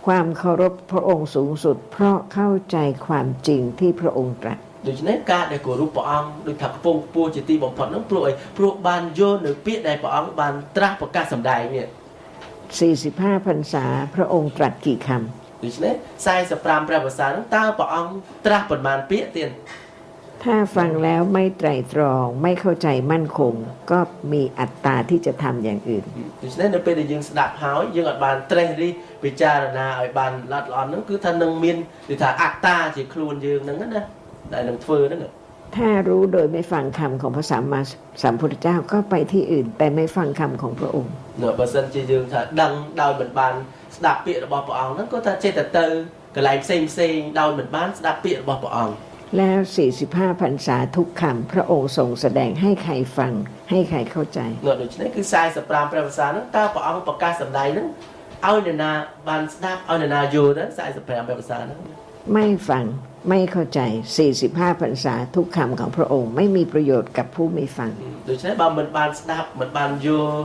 ความเคารพพระองค์สูงสุด เพราะเข้าใจความจริงที่พระองค์ตรัส ដូច្នេះការដែលគោរពព្រះអង្គដូចថាកំពុងពោះជាទីបំផុតហ្នឹងព្រោះអីព្រោះបានយល់នៅពាក្យដែលព្រះអង្គបានត្រាស់ប្រកាសសម្ដែងនេះ 45 พรรษาพระองค์ตรัสกี่ค ដូច្នេះ45ព្រះភាសាហ្នឹងតើព្រះអង្គត្រាស់ប៉ុន្មានពាក្យទៀត ำถ้าฟังแล้วไม่ไตร่ตรองไม่เข้าใจมั่นคง ก็มีอัตตาที่จะทำอย่างอื่น ដូច្នេះនៅពេលដែលយើងស្ដាប់ហើយយើងអត់បានត្រេះរិះពិចារណាឲ្យបានល្អិតល្អន់ហ្នឹងគឺថានឹងមានដូចថាអត្តាជាខ្លួនយើងហ្នឹងណាដែលនឹងធ្វើហ្នឹង ถ้ารู้โดยไม่ฟังคำของพระสัมมาสัมพุทธเจ้าก็ไปที่อื่น แต่ไม่ฟังคำของพระองค์ បើសិនជាយើងថាដឹងដោយមិនបានស្ដាប់ពាក្យរបស់ព្រះអង្គហ្នឹងក៏ថាចេះតែទៅកន្លែងផ្សេងដោយមិនបានស្ដាប់ពាក្យរបស់ព្រះអង្គ แล้ว 45 พรรษาทุกคำพระองค์ทรงแสดงให้ใครฟังให้ใครเข้าใจ ដូច្នេះគឺ45ព្រះភាសាហ្នឹងតើព្រះអង្គប្រកាសសម្ដែងហ្នឹងឲ្យអ្នកណាបានស្ដាប់ឲ្យអ្នកណាយល់ទៅ45ព្រះភាសាហ្នឹង ไม่ฟังไม่เข้าใจ 45 พรรษาทุกคำของพระองค์ไม่มีประโยชน์กับผู้ไม่ฟัง ដូច្នេះបើមិនបានស្ដាប់មិនបានយល់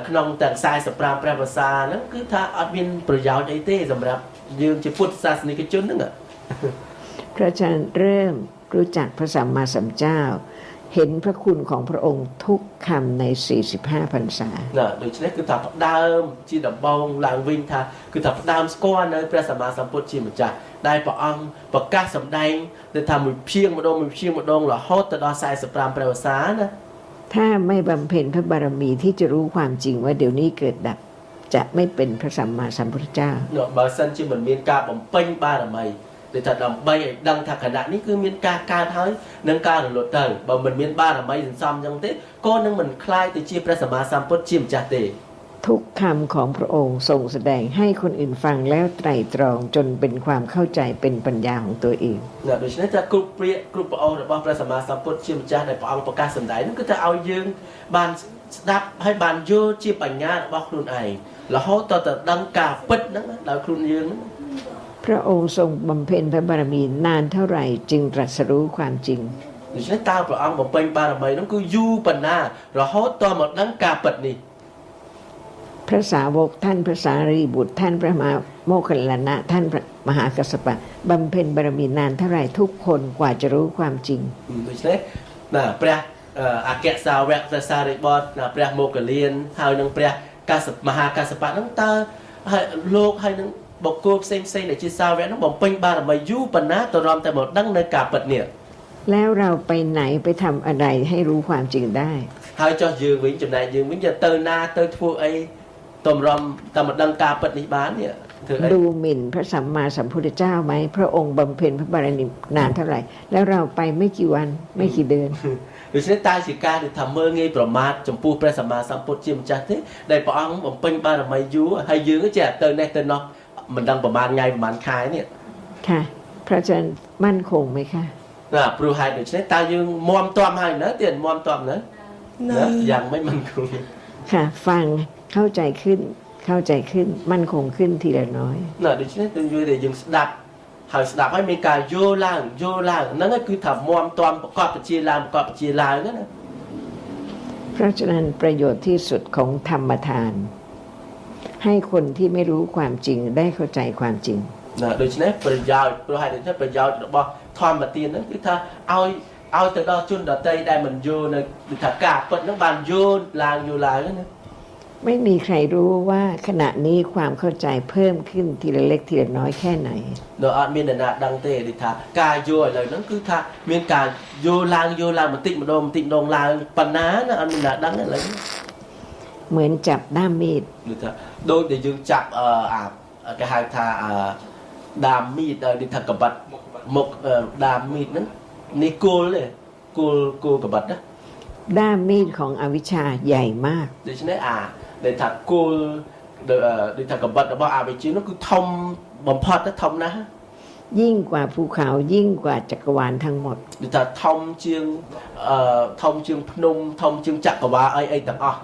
ក្នុងទាំង45ព្រះភាសាហ្នឹងគឺថាអត់មានប្រយោជន៍អីទេសម្រាប់យើងជាពុទ្ធសាសនិកជនហ្នឹង พระอาจารย์เริ่มรู้จักพระสัมมาสัมพุทธเจ้า เห็นพระคุณของพระองค์ทุกคำใน 45 พรรษา ណាដូច្នេះគឺថាផ្ដើមជាដំបូងឡើងវិញថាគឺថាផ្ដើមស្គាល់នៅព្រះសម្មាសម្ពុទ្ធជាម្ចាស់ដែលព្រះអង្គប្រកាសសម្ដែងទៅថាមួយព្យាងម្ដងរហូតទៅដល់45ព្រះភាសាណា ถ้าไม่บำเพ็ญพระบารมีที่จะรู้ความจริงว่าเดี๋ยวนี้เกิดดับ จะไม่เป็นพระสัมมาสัมพุทธเจ้า បើសិនជាមិនមានការបំពេញបារមីដែលថាដើម្បីឲ្យដឹងថាខណៈនេះគឺមានការកើតហើយនឹងការរលត់ទៅបើមិនមានបារមីសន្សំអញ្ចឹងទេក៏នឹងមិនคล้ายទៅជាព្រះសម្មាសម្ពុទ្ធជាម្ចាស់ទេ ทุกคำของพระองค์ทรงแสดงให้คนอื่นฟังแล้วไตร่ตรองจนเป็นความเข้าใจเป็นปัญญาของตัวเอง ណាដូច្នេះថាគ្រប់ព្រាគ្រប់ព្រះអង្គរបស់ព្រះសម្មាសម្ពុទ្ធជាម្ចាស់ដែលព្រះអង្គប្រកាសសម្ដែងនោះគឺថាឲ្យយើងបានស្ដាប់ហើយបានយល់ជាបញ្ញារបស់ខ្លួនឯងរហូតដល់ទៅដឹងការពិតហ្នឹងដោយខ្លួនយើងហ្នឹង พระองค์ทรงบำเพ็ญพระบารมีนานเท่าไหร่จึงตรัสรู้ความจริง ដូច្នេះតើព្រះអង្គបំពេញបារមីហ្នឹងគឺយូរប៉ុណ្ណារហូតដល់មកដឹងការពិតនេះ พระสาวกท่านพระสารีบุตรท่านพระมหาโมคคัลลานะท่านพระมหากัสสปะบำเพ็ญบารมีนานเท่าไหร่ทุกคนกว่าจะรู้ความจริง ដូច្នេះណាព្រះអគ្គសាវកព្រះសារីបុត្រណាព្រះមោគលានហើយនឹងព្រះមហាកាសបៈហ្នឹងតើហើយលោកហើយនឹងបុគ្គលផ្សេងដែលជាសាវកហ្នឹងបំពេញបារមីយូរប៉ុណ្ណាទៅរំតែមកដឹងនៅការពិតនេះ แล้วเราไปไหนไปทำอะไรให้รู้ความจริงได้ ហើយចុះយើងវិញចំណែកយើងវិញទៅណាទៅធ្វើអីតម្រាំតែមកដឹងការពិតនេះបាននេះធ្វើអី ดูหมิ่นพระสัมมาสัมพุทธเจ้าไหมพระองค์บำเพ็ญพระบารมีนานเท่าไหร่ แล้วเราไปไม่กี่วันไม่กี่เดือน ដូច្នេះតើជាការដែលថាមើលងាយប្រមាថចំពោះព្រះសម្មាសម្ពុទ្ធជាម្ចាស់ទេដែលព្រះអង្គបំពេញបារមីយូរហើយយើងចេះទៅនេះទៅនោះមិនដឹងប្រហែលថ្ងៃប្រហែលខែនេះ ค่ะพระอาจารย์มั่นคงไหมคะ ណាព្រោះហេតុដូច្នេះតើយើងមាំទាំហើយនៅទៀតមាំទាំនៅ នៅ យ៉ាងមិនมั่นคง ค่ะ ฟังเข้าใจขึ้นมั่นคงขึ้นทีละน้อย ណាដូច្នេះទៅយល់តែយើងស្ដាប់ហើយស្ដាប់ហើយមានការយល់ឡើងហ្នឹងគឺថាមាំទាំប្រកបជាឡើងហ្នឹងណា เพราะฉะนั้นประโยชน์ที่สุดของธรรมทาน ให้คนที่ไม่รู้ความจริงได้เข้าใจความจริง ណាដូច្នេះប្រយោជន៍ព្រោះហេតុដូច្នេះប្រយោជន៍របស់ធម្មទានហ្នឹងគឺថាឲ្យទៅដល់ជនដតីដែលមិនយល់នៅគឺថាការពិតហ្នឹងបានយល់ឡើងណា ไม่มีใครรู้ว่าขณะนี้ความเข้าใจเพิ่มขึ้นทีละเล็กทีละน้อยแค่ไหน នៅអត់មានអ្នកណាដឹងទេដូចថាការយល់ឥឡូវហ្នឹងគឺថាមានការយល់ឡើងបន្តិចម្ដងឡើងប៉ុណ្ណាណាអត់មានអ្នកដឹងឥឡូវ เหมือนจับด้ามมีด ដូចថាដូចដែលយើងចាប់គេហៅថាដាមមីដដូចថាកបិតមុខដាមមីដហ្នឹងនេះគល់ទេគល់កបិតណា ด้ามมีดของอวิชชาใหญ่มาก ដូច្នេះដែលថាគល់ដូចថាកបិតរបស់អវិជ្ជានោះគឺធំបំផុតធំណាស់ ยิ่งกว่าภูเขายิ่งกว่าจักรวาลทั้งหมด ដូចថាធំជាងភ្នំធំជាងចក្រវាលអីទាំងអស់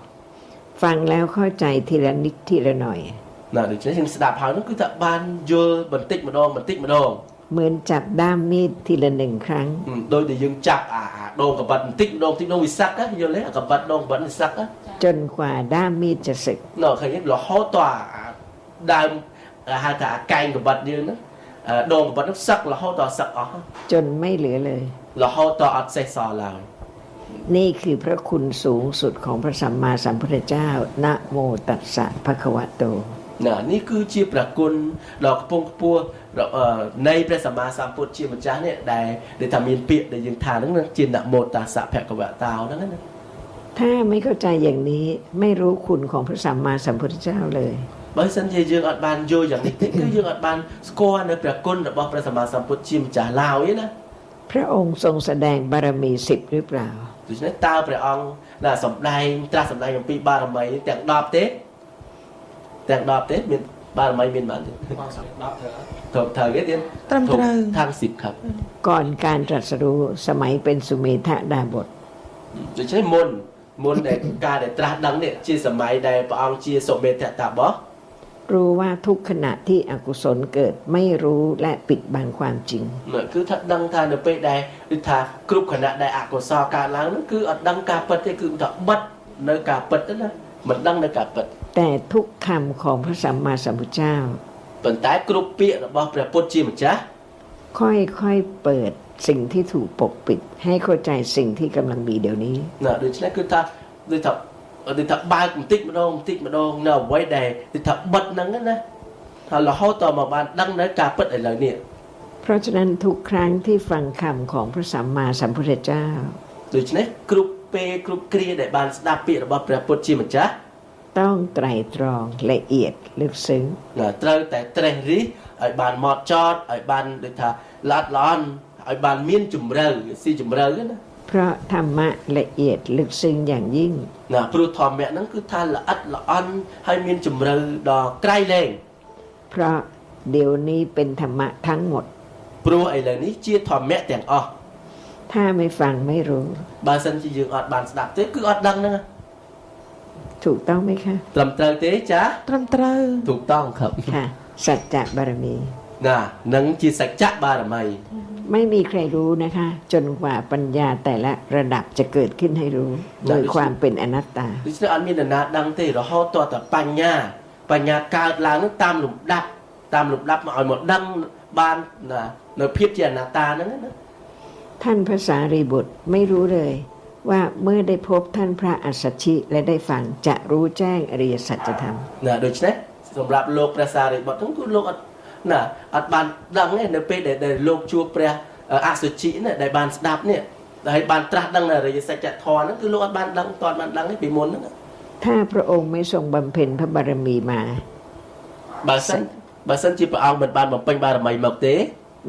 ฟังแล้วเข้าใจทีละนิดทีละหน่อย ណាដូច្នេះយើងស្ដាប់ហើយនោះគឺថាបានយល់បន្តិចម្ដង เหมือนจับด้ามมีดทีละหนึ่งครั้ง ដោយដែលយើងចាប់ដងកបិតបន្តិចម្ដងវិសាក់យល់ទេកបិតដងកបិតវិសាក់ จนกว่าด้ามมีดจะสึก ណ៎ឃើញរហូតតដើមហៅថាកែងកបិតយើងហ្នឹងដងកបិតនោះសឹករហូតដល់សឹកអស់ จนไม่เหลือเลย รหตอัดเสสอลาว นี่คือพระคุณสูงสุดของพระสัมมาสัมพุทธเจ้านะโมตัสสะภะคะวะโต น่ะนี่คือជាប្រគុណដល់កំពង់ខ្ពស់នៃព្រះសម្មាសម្ពុទ្ធជាម្ចាស់នេះដែលថាមានពាក្យដែលយើងថាហ្នឹងជានមោតាសៈភគវតោហ្នឹងណា ถ้าไม่เข้าใจอย่างนี้ไม่รู้คุณของพระสัมมาสัมพุทธเจ้าเลย បើសិនជាយើងអត់បានយល់យ៉ាងនេះទេគឺយើងអត់បានស្គាល់នៅព្រះគុណរបស់ព្រះសម្មាសម្ពុទ្ធជាម្ចាស់ឡើយណា พระองค์ทรงแสดงบารมี10หรือเปล่า ដូច្នេះតើព្រះអង្គដែលសម្ដែងត្រាស់សម្ដែងអំពីបារមីទាំង10ទេទាំង10ទេមានបារមីមានប៉ុន្មានទេ Con sẽ đọc thử. ត្រូវត្រូវទេទៀត ត្រឹមត្រូវ ทาง10ครับ ก่อนการตรัสรู้สมัยเป็นสุเมธดาบท ដូច្នេះមុនដែលការដែលត្រាស់ដឹងនេះជាសម័យដែលព្រះអង្គជាសុមេធតាបោះ รู้ว่าทุกขณะที่อกุศลเกิดไม่รู้และปิดบังความจริง គឺថាដឹងថានៅពេលដែលគឺថាគ្រប់ខណៈដែលអកុសលកើតឡើងនោះគឺអត់ដឹងការពិតទេគឺថាបិទនៅការពិតទេណាមិនដឹងនៅការពិត แต่ทุกคำของพระสัมมาสัมพุทธเจ้า ប៉ុន្តែគ្រប់ពាក្យរបស់ព្រះពុទ្ធជាម្ចាស់ ค่อยๆเปิดสิ่งที่ถูกปกปิด ให้เข้าใจสิ่งที่กำลังมีเดี๋ยวนี้ ណាដូច្នេះគឺថាដូចថាបើកបន្តិចម្ដងនៅអ្វីដែលគឺថាបិទហ្នឹងណាថារហូតតមកបានដឹងនៅការពិតឥឡូវនេះ เพราะฉะนั้นทุกครั้งที่ฟังคำของพระสัมมาสัมพุทธเจ้า ដូច្នេះគ្រប់ពេលគ្រប់គ្រាដែលបានស្ដាប់ពាក្យរបស់ព្រះពុទ្ធជាម្ចាស់ ต้องไตร่ตรองละเอียดลึกซึ้ง ណាត្រូវតែត្រេះរិះឲ្យបានមកចត់ឲ្យបានដូចថាល្អិតល្អន់ឲ្យបានមានជំរឿស៊ីជំរឿណា เพราะธรรมะละเอียดลึกซึ้งอย่างยิ่ง ណាព្រោះធម្មៈហ្នឹងគឺថាល្អិតល្អន់ហើយមានជំរឿដល់ក្រៃលែង เพราะเดี๋ยวนี้เป็นธรรมะทั้งหมด ព្រោះឥឡូវនេះជាធម្មៈទាំងអស់ ถ้าไม่ฟังไม่รู้ បើសិនជាយើងអត់បានស្ដាប់ទេគឺអត់ដឹងហ្នឹង ถูกต้องไหมคะ ត្រឹមត្រូវទេចា ត្រឹមត្រូវ ถูกต้องครับ ค่ะ สัจจะบารมี ណានឹងជាសច្ចៈបារមី ไม่มีใครรู้นะคะ จนกว่าปัญญาแต่ละระดับจะเกิดขึ้นให้รู้ โดยความเป็นอนัตตา ដូច្នេះអត់មាននរណាដឹងទេរហូតតតែបញ្ញាកើតឡើងនឹងតាមលំដាប់មកឲ្យមកដឹងបានណានៅភាពជាអនត្តាហ្នឹងណា ท่านพระสารีบุตรไม่รู้เลย ว่าเมื่อได้พบท่านพระอัสสชิและได้ฟังจะรู้แจ้งอริยสัจธรรม ណាដូច្នេះសម្រាប់លោកព្រះសារីបុត្រហ្នឹងគឺលោកអត់ណាអត់បានដឹងទេនៅពេលដែលលោកជួបព្រះអសុជិនេះដែលបានស្ដាប់នេះហើយបានត្រាស់ដឹងនៅអរិយសច្ចធម៌ហ្នឹងគឺលោកអត់បានដឹងតន់បានដឹងទេពីមុនហ្នឹង ถ้าพระองค์ไม่ทรงบำเพ็ญพระบารมีมา បើសិនជាព្រះអង្គមិនបានបំពេញបារមីមកទេ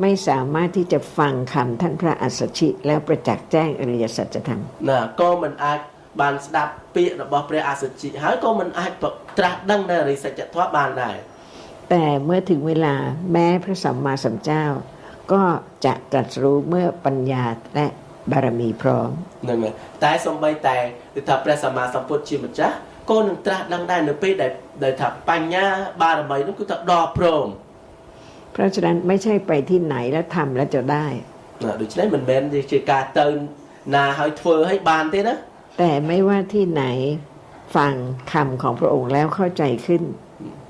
ไม่สามารถที่จะฟังคำท่านพระอัสสชิแล้วประจักษ์แจ้งอริยสัจธรรม ណាក៏មិនអាចបានស្ដាប់ពាក្យរបស់ព្រះអសុជិហើយក៏មិនអាចត្រាស់ដឹងនៅអរិយសច្ចធម៌បានដែរ แต่เมื่อถึงเวลาแม้พระสัมมาสัมพุทธเจ้า ก็จะตรัสรู้เมื่อปัญญาและบารมีพร้อม ហ្នឹងហើយតែសំបីតែគឺថាព្រះសម្មាសម្ពុទ្ធជាម្ចាស់ក៏នឹងត្រាស់ដឹងដែរនៅពេលដែលថាបញ្ញាបារមីនោះគឺថាដល់ព្រម เพราะฉะนั้นไม่ใช่ไปที่ไหนแล้วทำแล้วจะได้ ណាដូច្នេះមិនមែនជាការទៅណាហើយធ្វើឲ្យបានទេណា แต่ไม่ว่าที่ไหนฟังคำของพระองค์แล้วเข้าใจขึ้น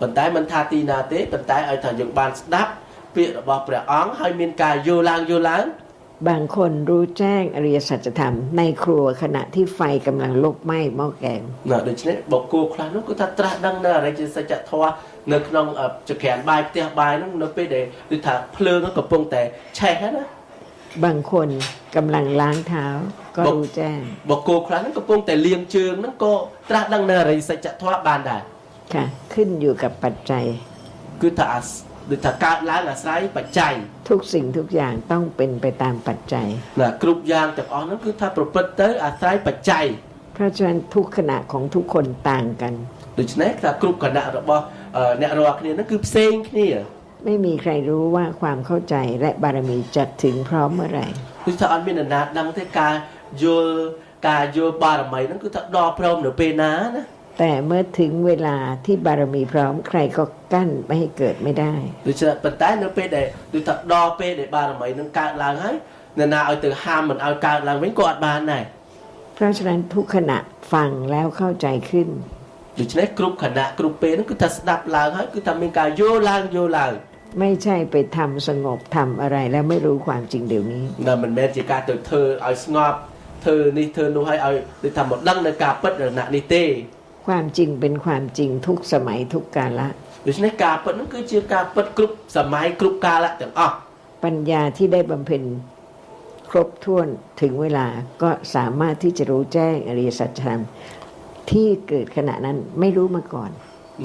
ប៉ុន្តែមិនថាទីណាទេប៉ុន្តែឲ្យថាយើងបានស្ដាប់ពាក្យរបស់ព្រះអង្គហើយមានការយល់ឡើង บางคนรู้แจ้งอริยสัจธรรมในครัวขณะที่ไฟกำลังลุกไหม้หม้อแกง ណាដូច្នេះបុគ្គលខ្លះនោះគឺថាត្រាស់ដឹងនៅអរិយសច្ចធម៌នៅក្នុងចក្រានបាយផ្ទះបាយនោះនៅពេលដែលគឺថាភ្លើងកំពុងតែឆេះណា บางคนกำลังล้างเท้าก็รู้แจ้ง បុគ្គលខ្លះហ្នឹងកំពុងតែលាងជើងហ្នឹងក៏ត្រាស់ដឹងនៅអរិយសច្ចធម៌បានដែរ ค่ะ ขึ้นอยู่กับปัจจัย គឺថាដូចថាកើតឡើងអាស្រ័យបច្ច័យ ทุกสิ่งทุกอย่างต้องเป็นไปตามปัจจัย ណាគ្រប់យ៉ាងទាំងអស់ហ្នឹងគឺថាប្រព្រឹត្តទៅអាស្រ័យបច្ច័យ เพราะฉะนั้นทุกขณะของทุกคนต่างกัน ដូច្នេះថាគ្រប់គណៈរបស់អ្នករាល់គ្នាហ្នឹងគឺផ្សេងគ្នា ไม่มีใครรู้ว่าความเข้าใจและบารมีจะถึงพร้อมเมื่อไหร่ គឺថាអត់មាននរណាដឹងទេការយល់បារមីហ្នឹងគឺថាដល់ព្រមនៅពេលណាណា แต่เมื่อถึงเวลาที่บารมีพร้อมใครก็กั้นไม่ให้เกิดไม่ได้ ដូច្នេះប៉ុន្តែនៅពេលដែលដូចថាដល់ពេលដែលបារមីហ្នឹងកើតឡើងហើយនរណាឲ្យទៅហាមមិនឲ្យកើតឡើងវិញក៏អត់បានដែរ เพราะฉะนั้นทุกขณะฟังแล้วเข้าใจขึ้น ដូច្នេះគ្រប់គណៈគ្រប់ពេលហ្នឹងគឺថាស្ដាប់ឡើងហើយគឺថាមានការយល់ឡើង ไม่ใช่ไปทำสงบทำอะไรแล้วไม่รู้ความจริงเดี๋ยวนี้ là mình men chỉ cả từ thơ ở ngọt thơ ni thơ nu hay ở đểทำmột đăng là cả bất là nạn ni tê ความจริงเป็นความจริงทุกสมัยทุกกาละ ដូច្នេះការពិតហ្នឹងគឺជាការពិតគ្រប់សម័យគ្រប់កាលៈទាំងអស់ ปัญญาที่ได้บำเพ็ญครบถ้วนถึงเวลาก็สามารถที่จะรู้แจ้งอริยสัจธรรมที่เกิดขณะนั้นไม่รู้มาก่อน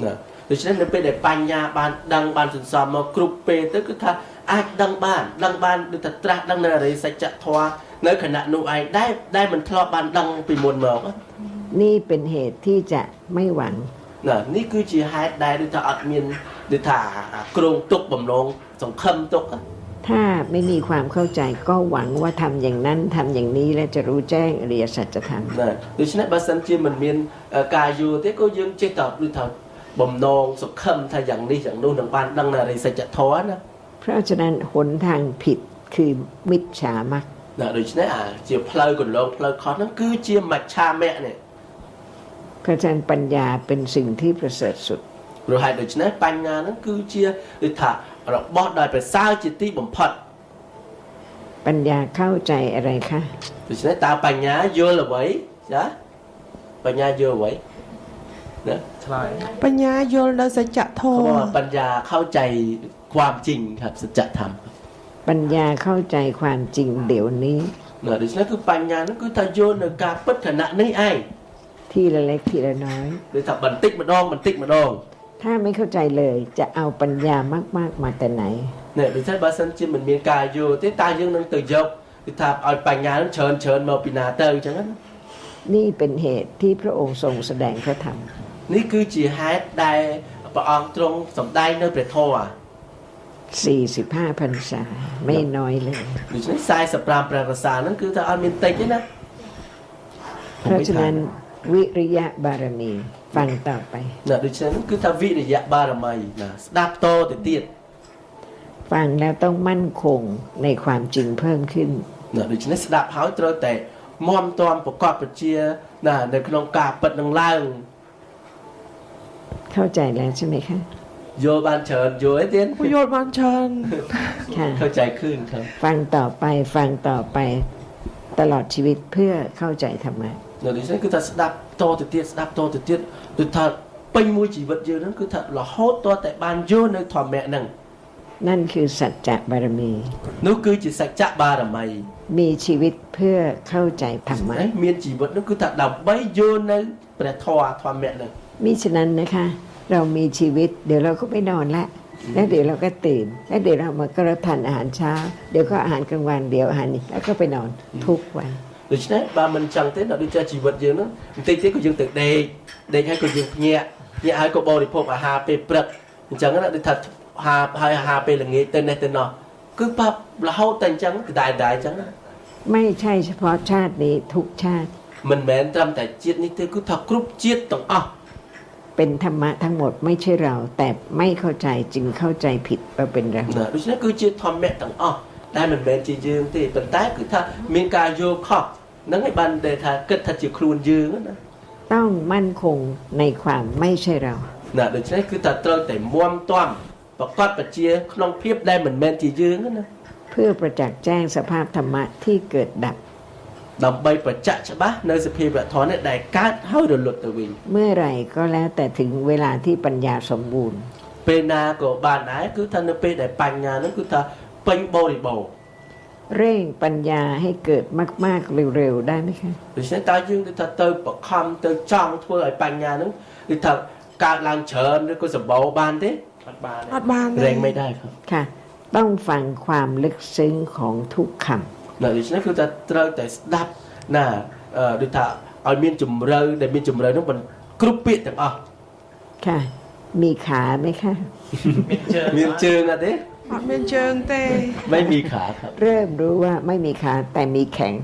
ណាដូច្នេះនៅពេលដែលបញ្ញាបានដឹងបានសន្សំមកគ្រប់ពេលទៅគឺថាអាចដឹងបានដូចថាត្រាស់ដឹងនៅអរិយសច្ចធម៌នៅខណៈនោះឯងដែលមិនធ្លាប់បានដឹងពីមុនមក นี่เป็นเหตุที่จะไม่หวัง ណានេះគឺជាហេតុដែលដូចថាអត់មានដូចថាក្រងទុកបំណងសង្ឃឹមទុក ถ้าไม่มีความเข้าใจก็หวังว่าทำอย่างนั้นทำอย่างนี้และจะรู้แจ้งอริยสัจธรรม ណាដូច្នេះបើសិនជាមិនមានការយល់ទេក៏យើងចេះតែដូចថាបំណងសង្ឃឹមថាយ៉ាងនេះយ៉ាងនោះនឹងបានដឹងនៅអរិយសច្ចធម៌ណា เพราะฉะนั้นหนทางผิดคือมิจฉามรรค ណាដូច្នេះជាផ្លូវកន្លងផ្លូវខុសហ្នឹងគឺជាមច្ឆាមៈនេះ เพราะฉะนั้นปัญญาเป็นสิ่งที่ประเสริฐสุด ព្រោះហេតុដូច្នេះបញ្ញាហ្នឹងគឺជាដូចថារបស់ដែលប្រសើរជាទីបំផុត ปัญญาเข้าใจอะไรคะ ដូច្នេះតើបញ្ញាយល់អ្វីចាបញ្ញាយល់អ្វីណា ឆ្លើយ បញ្ញាយល់នៅសច្ចធ เขา ម บอก ៌ ว่าปัญญาเข้าใจความจริงครับสัจธรรม ปัญญาเข้าใจความจริงเดี๋ยวนี้ ណាដូច្នេះគឺបញ្ញាហ្នឹងគឺថាយល់នៅការពិតខណៈនេះឯង ทีละเล็กทีละน้อย ដូចថាបន្តិចម្ដង ถ้าไม่เข้าใจเลยจะเอาปัญญามากๆมาแต่ไหน នេះដូច្នេះបើសិនជាមិនមានការយល់ទេតើយើងនឹងទៅយកគឺថាឲ្យបញ្ញាហ្នឹងច្រើនមកពីណាទៅអញ្ចឹងណា นี่เป็นเหตุที่พระองค์ทรงแสดงพระธรรม នេះគឺជាហេតុដែលព្រះអង្គទ្រង់សម្ដែងនៅព្រះធម៌ 45พรรษาไม่น้อยเลย ដូច្នេះ45ព្រះរសាហ្នឹងគឺថាអត់មានតិចទេណា เพราะฉะนั้นวิริยะบารมีฟังต่อไป ណាដូច្នេះគឺថាវិរិយៈបារមីណាស្ដាប់តទៅទៀត ฟังแล้วต้องมั่นคงในความจริงเพิ่มขึ้น ណាដូច្នេះស្ដាប់ហើយត្រូវតែមមទាំប្រកបប្រជាណានៅក្នុងការពិតនឹងឡើង เข้าใจแล้วใช่ไหมคะ យល់បានច្រើនយល់អីទៀត ពយល់បានច្រើន ค่ะ เข้าใจขึ้นครับ ฟังต่อไปตลอดชีวิตเพื่อเข้าใจธรรมะ នៅដូច្នេះគឺថាស្ដាប់តទៅទៀតដូចថាពេញមួយជីវិតយើងហ្នឹងគឺថារហូតតតែបានយល់នៅធម្មៈហ្នឹង นั่นคือสัจจะบารมี នោះគឺជាសច្ចៈបារមី มีชีวิตเพื่อเข้าใจธรรมะ មានជីវិតនោះគឺថាដើម្បីយល់នៅព្រះធម៌ធម្មៈហ្នឹង มิฉะนั้นนะคะ เรามีชีวิตเดี๋ยวเราก็ไปนอนละแล้วเดี๋ยวเราก็ตื่น แล้วเดี๋ยวเรามาก็รับทานอาหารเช้า เดี๋ยวก็อาหารกลางวันเดี๋ยวอาหารนี้แล้วก็ไปนอนทุกวัน ដូច្នេះបើមិនចឹងទេដល់ដូចជាជីវិតយើងហ្នឹងបន្តិចទៀតក៏យើងទៅដេកហើយក៏យើងភ្ញាក់ហើយក៏បរិភោគអាហារពេលព្រឹកអញ្ចឹងណាដូចថាអាហារពេលល្ងាចទៅនេះទៅនោះគឺប៉ាប់រហូតតែអញ្ចឹងដែរអញ្ចឹងណា ไม่ใช่เฉพาะชาตินี้ทุกชาติ មិនមែនត្រឹមតែជាតិនេះទេគឺថាគ្រប់ជាតិទាំងអស់ เป็นธรรมะทั้งหมดไม่ใช่เรา แต่ไม่เข้าใจจึงเข้าใจผิดว่าเป็นเรา ណាដូច្នេះគឺជាធម្មៈទាំងអស់តែមិនមែនជាយើងទេប៉ុន្តែគឺថាមានការយល់ខុសហ្នឹងឯងបានដែលថាគិតថាជាខ្លួនយើងណា ต้องมั่นคงในความไม่ใช่เรา ណាដូច្នេះគឺថាត្រូវតែមមទាំប្រកបប្រជាក្នុងភាពដែលមិនមែនជាយើងណា เพื่อประจักษ์แจ้งสภาพธรรมะที่เกิดดับ ដើម្បីប្រจักษ์ច្បាស់នៅសភាវៈធម៌នេះដែលកើតហើយរលត់ទៅវិញ เมื่อไหร่ก็แล้วแต่ถึงเวลาที่ปัญญาสมบูรณ์ ពេលណាក៏បានដែរគឺថានៅពេលដែលបញ្ញាហ្នឹងគឺថាពេញបរិបូរណ៍ เร่งปัญญาให้เกิดมากๆเร็วๆได้ไหมคะ ដូច្នេះតើយើងគឺថាទៅបខំទៅចង់ធ្វើឲ្យបញ្ញាហ្នឹងគឺថាកើតឡើងច្រើនឬក៏សម្បូរបានទេ អត់បាន អត់បាន រែងមិនដែរครับ ค่ะ ต้องฟังความลึกซึ้งของทุกค ណាដូច្នេះគឺថាត្រូវតែស្ដាប់ណាដូចថាឲ្យមានជំរឿដែលមានជំរឿហ្នឹងមិនគ្រប់ពាក្យទាំងអស់ ำค่ะ มีขาไหมคะ មានជើង មានជើងអត់ទេ អត់មានជើងទេ ไม่มีขาครับ เริ่มรู้ว่าไม่มีขาแต่มีแข็ง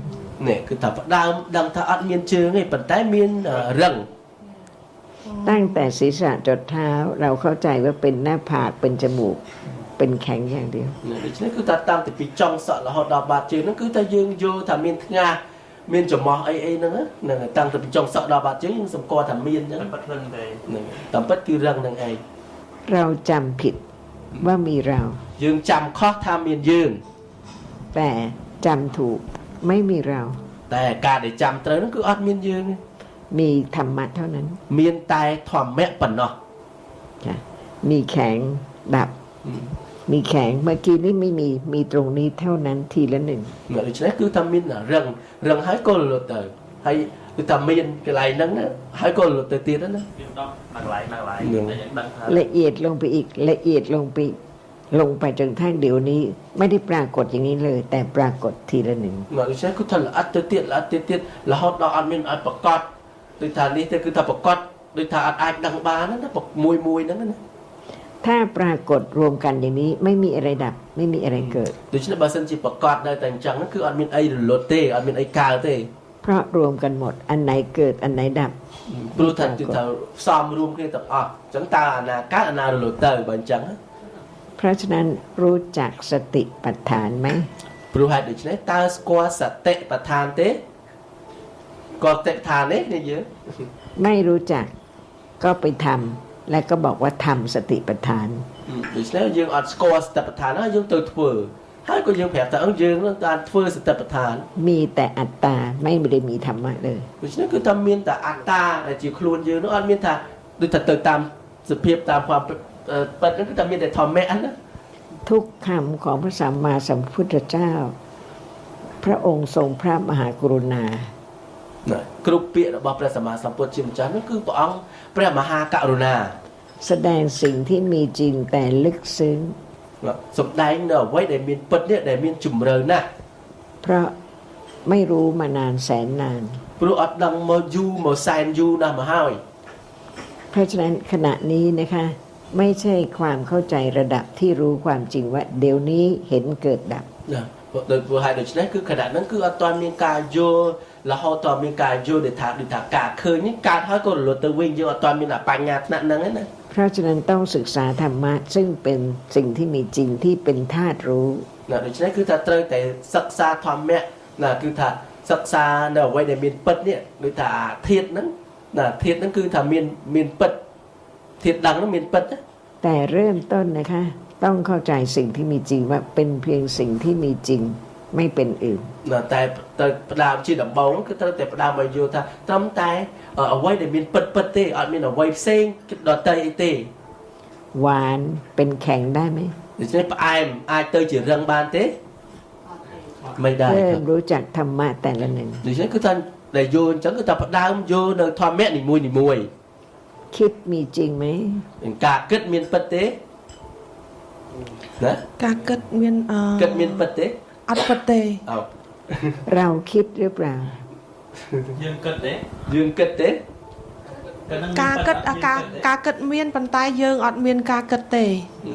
នេះគឺថាផ្ដើមដឹងថាអត់មានជើងទេប៉ុន្តែមានរឹង ตั้งแต่ศีรษะจดเท้าเราเข้าใจว่าเป็นหน้าผากเป็นจมูก เป็นแข็งอย่างเดียว ដូច្នេះគឺថាតាំងពីចុងសក់រហូតដល់បាតជើងហ្នឹងគឺថាយើងយល់ថាមានថ្ងាសមានចំោះអីហ្នឹងហ្នឹងតាំងពីចុងសក់ដល់បាតជើងយើងសម្គាល់ថាមានអញ្ចឹង បាត់ហ្នឹងទេ ហ្នឹងតាមពិតគឺរឹងនឹងឯង เราจำผิด ว่ามีเรา យើងចាំខុសថាមានយើង แต่จำถูกไม่มีเรา តែការដែលចាំត្រូវហ្នឹងគឺអត់មានយើងទេ มีธรรมะเท่านั้น មានតែធម្មៈប៉ុណ្ណោះ ค่ะมีแข็งดับ มีแข็งเมื่อกี้นี้ไม่มีตรงนี้เท่านั้นทีละหนึ่ง ដូច្នេះគឺថាមានរឹងហើយក៏លុតទៅហើយគឺថាមានកន្លែងហ្នឹងណាហើយក៏លុតទៅទៀតណា វាដកមកកន្លែងតែយើងដឹងថា ละเอียดลงไปอีกละเอียดลงไปลงไปจนทั้งเดี๋ยวนี้ ไม่ได้ปรากฏอย่างนี้เลย แต่ปรากฏทีละหนึ่ง ដូច្នេះគឺថាល្អិតទៅទៀតរហូតដល់អត់មានឲ្យប្រកបដូចថានេះទៅគឺថាប្រកបដូចថាអត់អាចដឹងបានណាមួយហ្នឹងណា ถ้าปรากฏรวมกันอย่างนี้ไม่มีอะไรดับ ไม่มีอะไรเกิด ដូច្នេះបើសិនជាប្រកបនៅតែអញ្ចឹងហ្នឹងគឺអត់មានអីរលត់ទេអត់មានអីកើតទេ เพราะรวมกันหมด อันไหนเกิดอันไหนดับ ព្រោះថាគឺថាផ្សំរួមគ្នាទាំងអស់អញ្ចឹងតើអាណាកើតអាណារលត់ទៅបើអញ្ចឹង เพราะฉะนั้นรู้จักสติปัฏฐานไหม ព្រោះហេតុដូច្នេះតើស្គាល់សតិប្បដ្ឋានទេក៏សតិប្បដ្ឋាននេះនេះយើង ไม่รู้จักก็ไปทำและก็บอกว่าทำสติปัฏฐาน ដូច្នេះយើងអត់ស្គាល់សតិប្បដ្ឋានហើយយើងទៅធ្វើហើយក៏យើងប្រាប់ថាយើងនឹងការធ្វើសតិប្បដ្ឋាន มีแต่อัตตาไม่ได้มีธรรมะเลย ដូច្នេះគឺថាមានតែអត្តាដែលជាខ្លួនយើងនោះអត់មានថាដូចថាទៅតាមសភាពតាមความពិតហ្នឹងគឺថាមានតែធម្មៈណា ทุกคำของพระสัมมาสัมพุทธเจ้า พระองค์ทรงพระมหากรุณา គ្រប់ពាក្យរបស់ព្រះសម្មាសម្ពុទ្ធជាម្ចាស់នោះគឺព្រះអង្គព្រះមហាករុណា แสดงสิ่งที่มีจริงแต่ลึกซึ้ง សំដែងនៅអ្វីដែលមានពិតនេះដែលមានជំរឿណាស់ เพราะไม่รู้มานานแสนนาน ព្រោះអត់ដឹងមកយូរមកសែនយូរណាស់មកហើយ เพราะฉะนั้นขณะนี้นะคะ ไม่ใช่ความเข้าใจระดับที่รู้ความจริงว่าเดี๋ยวนี้เห็นเกิดดับ ណាដោយព្រោះហើយដូច្នេះគឺខណៈហ្នឹងគឺអត់ទាន់មានការយល់រហូតតមានការយល់ដែលថាដូចថាការឃើញនេះកើតហើយក៏រលត់ទៅវិញយើងអត់ទាន់មានបញ្ញាថ្នាក់ហ្នឹងណា เพราะฉะนั้นต้องศึกษาธรรมะซึ่งเป็นสิ่งที่มีจริงที่เป็นธาตุรู้ ណាដូច្នេះគឺថាត្រូវតែសិក្សាធម្មៈណាគឺថាសិក្សានៅអ្វីដែលមានពិតនេះដូចថាធាតុហ្នឹងណាធាតុហ្នឹងគឺថាមានពិតធាតុដឹងហ្នឹងមានពិតណា แต่เริ่มต้นนะคะ ต้องเข้าใจสิ่งที่มีจริงว่าเป็นเพียงสิ่งที่มีจริงไม่เป็นอื่น ណាតែទៅផ្ដើមជាដំបូងគឺត្រូវតែផ្ដើមឲ្យយល់ថាត្រឹមតែអ្វីដែលមានពិតទេអត់មានអ្វីផ្សេងដទៃអីទេ หวานเป็นแข็งได้ไหม ដូច្នេះផ្អែមអាចទៅជារឹងបានទេមិនដែរ เริ่ ค ม รับ รู้จักธรรมะแต่ละหนึ่ง ដូច្នេះគឺថាដែលយល់អញ្ចឹងគឺថាផ្ដើមយល់នៅធម្មៈនីមួយ คิดมีจริงไหม ការគិតមានពិតទេណា ការគិតមាន គិតមានពិតទេ អត់ពិតទេ អោ เราคิดหรือเปล่า យើងគិតទេ យើងគិតទេ ការគិតការគិតមានប៉ុន្តែយើងអត់មានការគិតទេ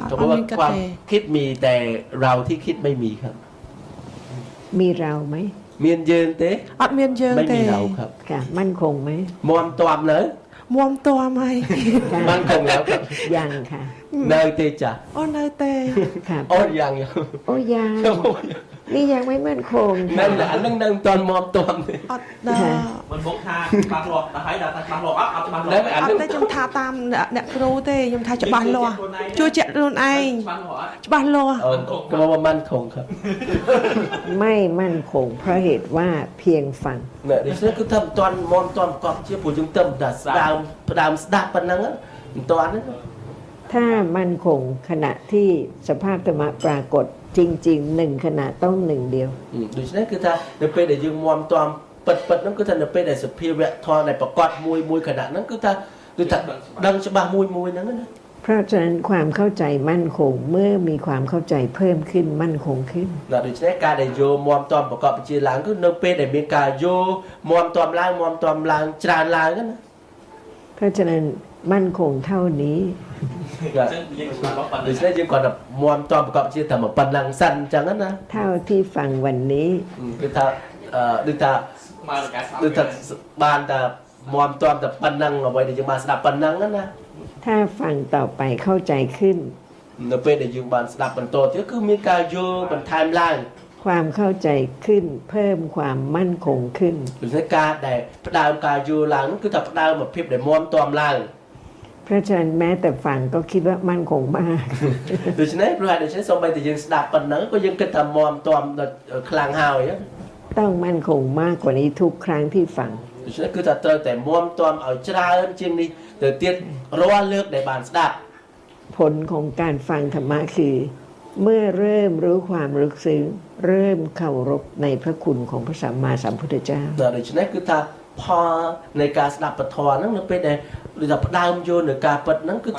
អ เขา ត់ บอกว่า មានគិត ความ ទេ คิดมีแต่เราที่คิดไม่มีครับ มีเราไหม មានយើងទេ អត់មានយើង ไม่ ទេ มีเราครับ ค่ะ มั่นคงไหม មមតមនៅ មុំតមហើយ ค่ะ มันคงแล้วครับ ยังค่ะ នៅទេចាស់ អូនៅទេ ค่ะ អូយ៉ាង โอ้ยังนี่ยังไม่มั่นคง នៅ ค่ะ អានឹងនៅមិនតន់មមតមទេ អត់ដល់ មិនមកថាច្បាស់លាស់ដល់ហើយដល់ថាច្បាស់លាស់អត់ច្បាស់លាស់ នៅអា អត់ នឹង ទេខ្ញុំថាតាមអ្នកគ្រូទេខ្ញុំថាច្បាស់លាស់ជួយជាក់ខ្លួនឯង ច្បាស់លាស់អត់ ច្បាស់លាស់ ก็ว่ามันคงครับ ไม่มั่นคง เพราะเหตุว่าเพียงฟัง ណែដូច្នេះគឺថាមិនតន់មមតមកប់ជាព្រោះយើងទៅតែស្ដាមផ្ដើមស្ដាប់ប៉ុណ្ណឹងមិនតន់ទេ ถ้ามั่นคงขณะที่สภาพธรรมะปรากฏจริงๆหนึ่งขณะต้องหนึ่งเดียว ដូច្នេះគឺថានៅពេលដែលយើងមមតមពិតហ្នឹងគឺថានៅពេលដែលសភាវៈធម៌ដែលប្រកបមួយខណៈហ្នឹងគឺថាដូចថាដឹងច្បាស់មួយហ្នឹងណា เพราะฉะนั้นความเข้าใจมั่นคงเมื่อมีความเข้าใจเพิ่มขึ้นมั่นคงขึ้น ណាដូច្នេះការដែលយកមមតមប្រកបជាឡើងគឺនៅពេលដែលមានការយកមមតមឡើងច្រើនឡើងណា เพราะฉะนั้นมั่นคงเท่านี้ ចឹងយើងច្បាស់លាស់ប៉ុណ្ណឹ ដូ ង ច្នេះយើងគាត់ថាមមតមប្រកបជាតែប៉ុណ្ណឹងសិនអញ្ចឹងណា เท่าที่ฟังวันนี้ គឺថាដូចថា មកដល់ការស្ដាប់ ដូចថាបានតែមមតមតែប៉ុណ្ណឹងអ្វីដែលយើងបានស្ដាប់ប៉ុណ្ណឹងណា ถ้าฟังต่อไปเข้าใจขึ้น នៅពេលដែលយើងបានស្ដាប់បន្តទៀតគឺមានការយកបន្ថែមឡើង ความเข้าใจขึ้นเพิ่มความมั่นคงขึ้น ដូច្នេះការដែលផ្ដើមការយកឡើងនោះគឺថាផ្ដើមមកភាពដែលមមតមឡើង พ เพราะฉะนั้นแม้แต่ฟังก็คิดว่ามั่นคงมาก ដូច្នេះព្រោះហេតុដូច្នេះសូម្បីតែយើងស្ដាប់ប៉ុណ្ណឹងក៏យើងគិតថាមមទាំដល់ខ្លាំងហើយ ต้องมั่นคงมากกว่านี้ทุกครั้งที่ฟัง ដូច្នេះគឺថាត្រូវតែមមទាំឲ្យច្រើនជាងនេះទៅទៀតរាល់លើកដែលបានស្ដាប់ ผลของการฟังธรรมะคือ เมื่อเริ่มรู้ความลึกซึ้งเริ่มเคารพในพระคุณของพระสัมมาสัมพุทธเจ้า ដូច្នេះគឺថាផលនៃការស្ដាប់ពធហ្នឹងនៅពេលដែលដូចថាផ្ដើមយកនៅការពិតហ្នឹងគឺថា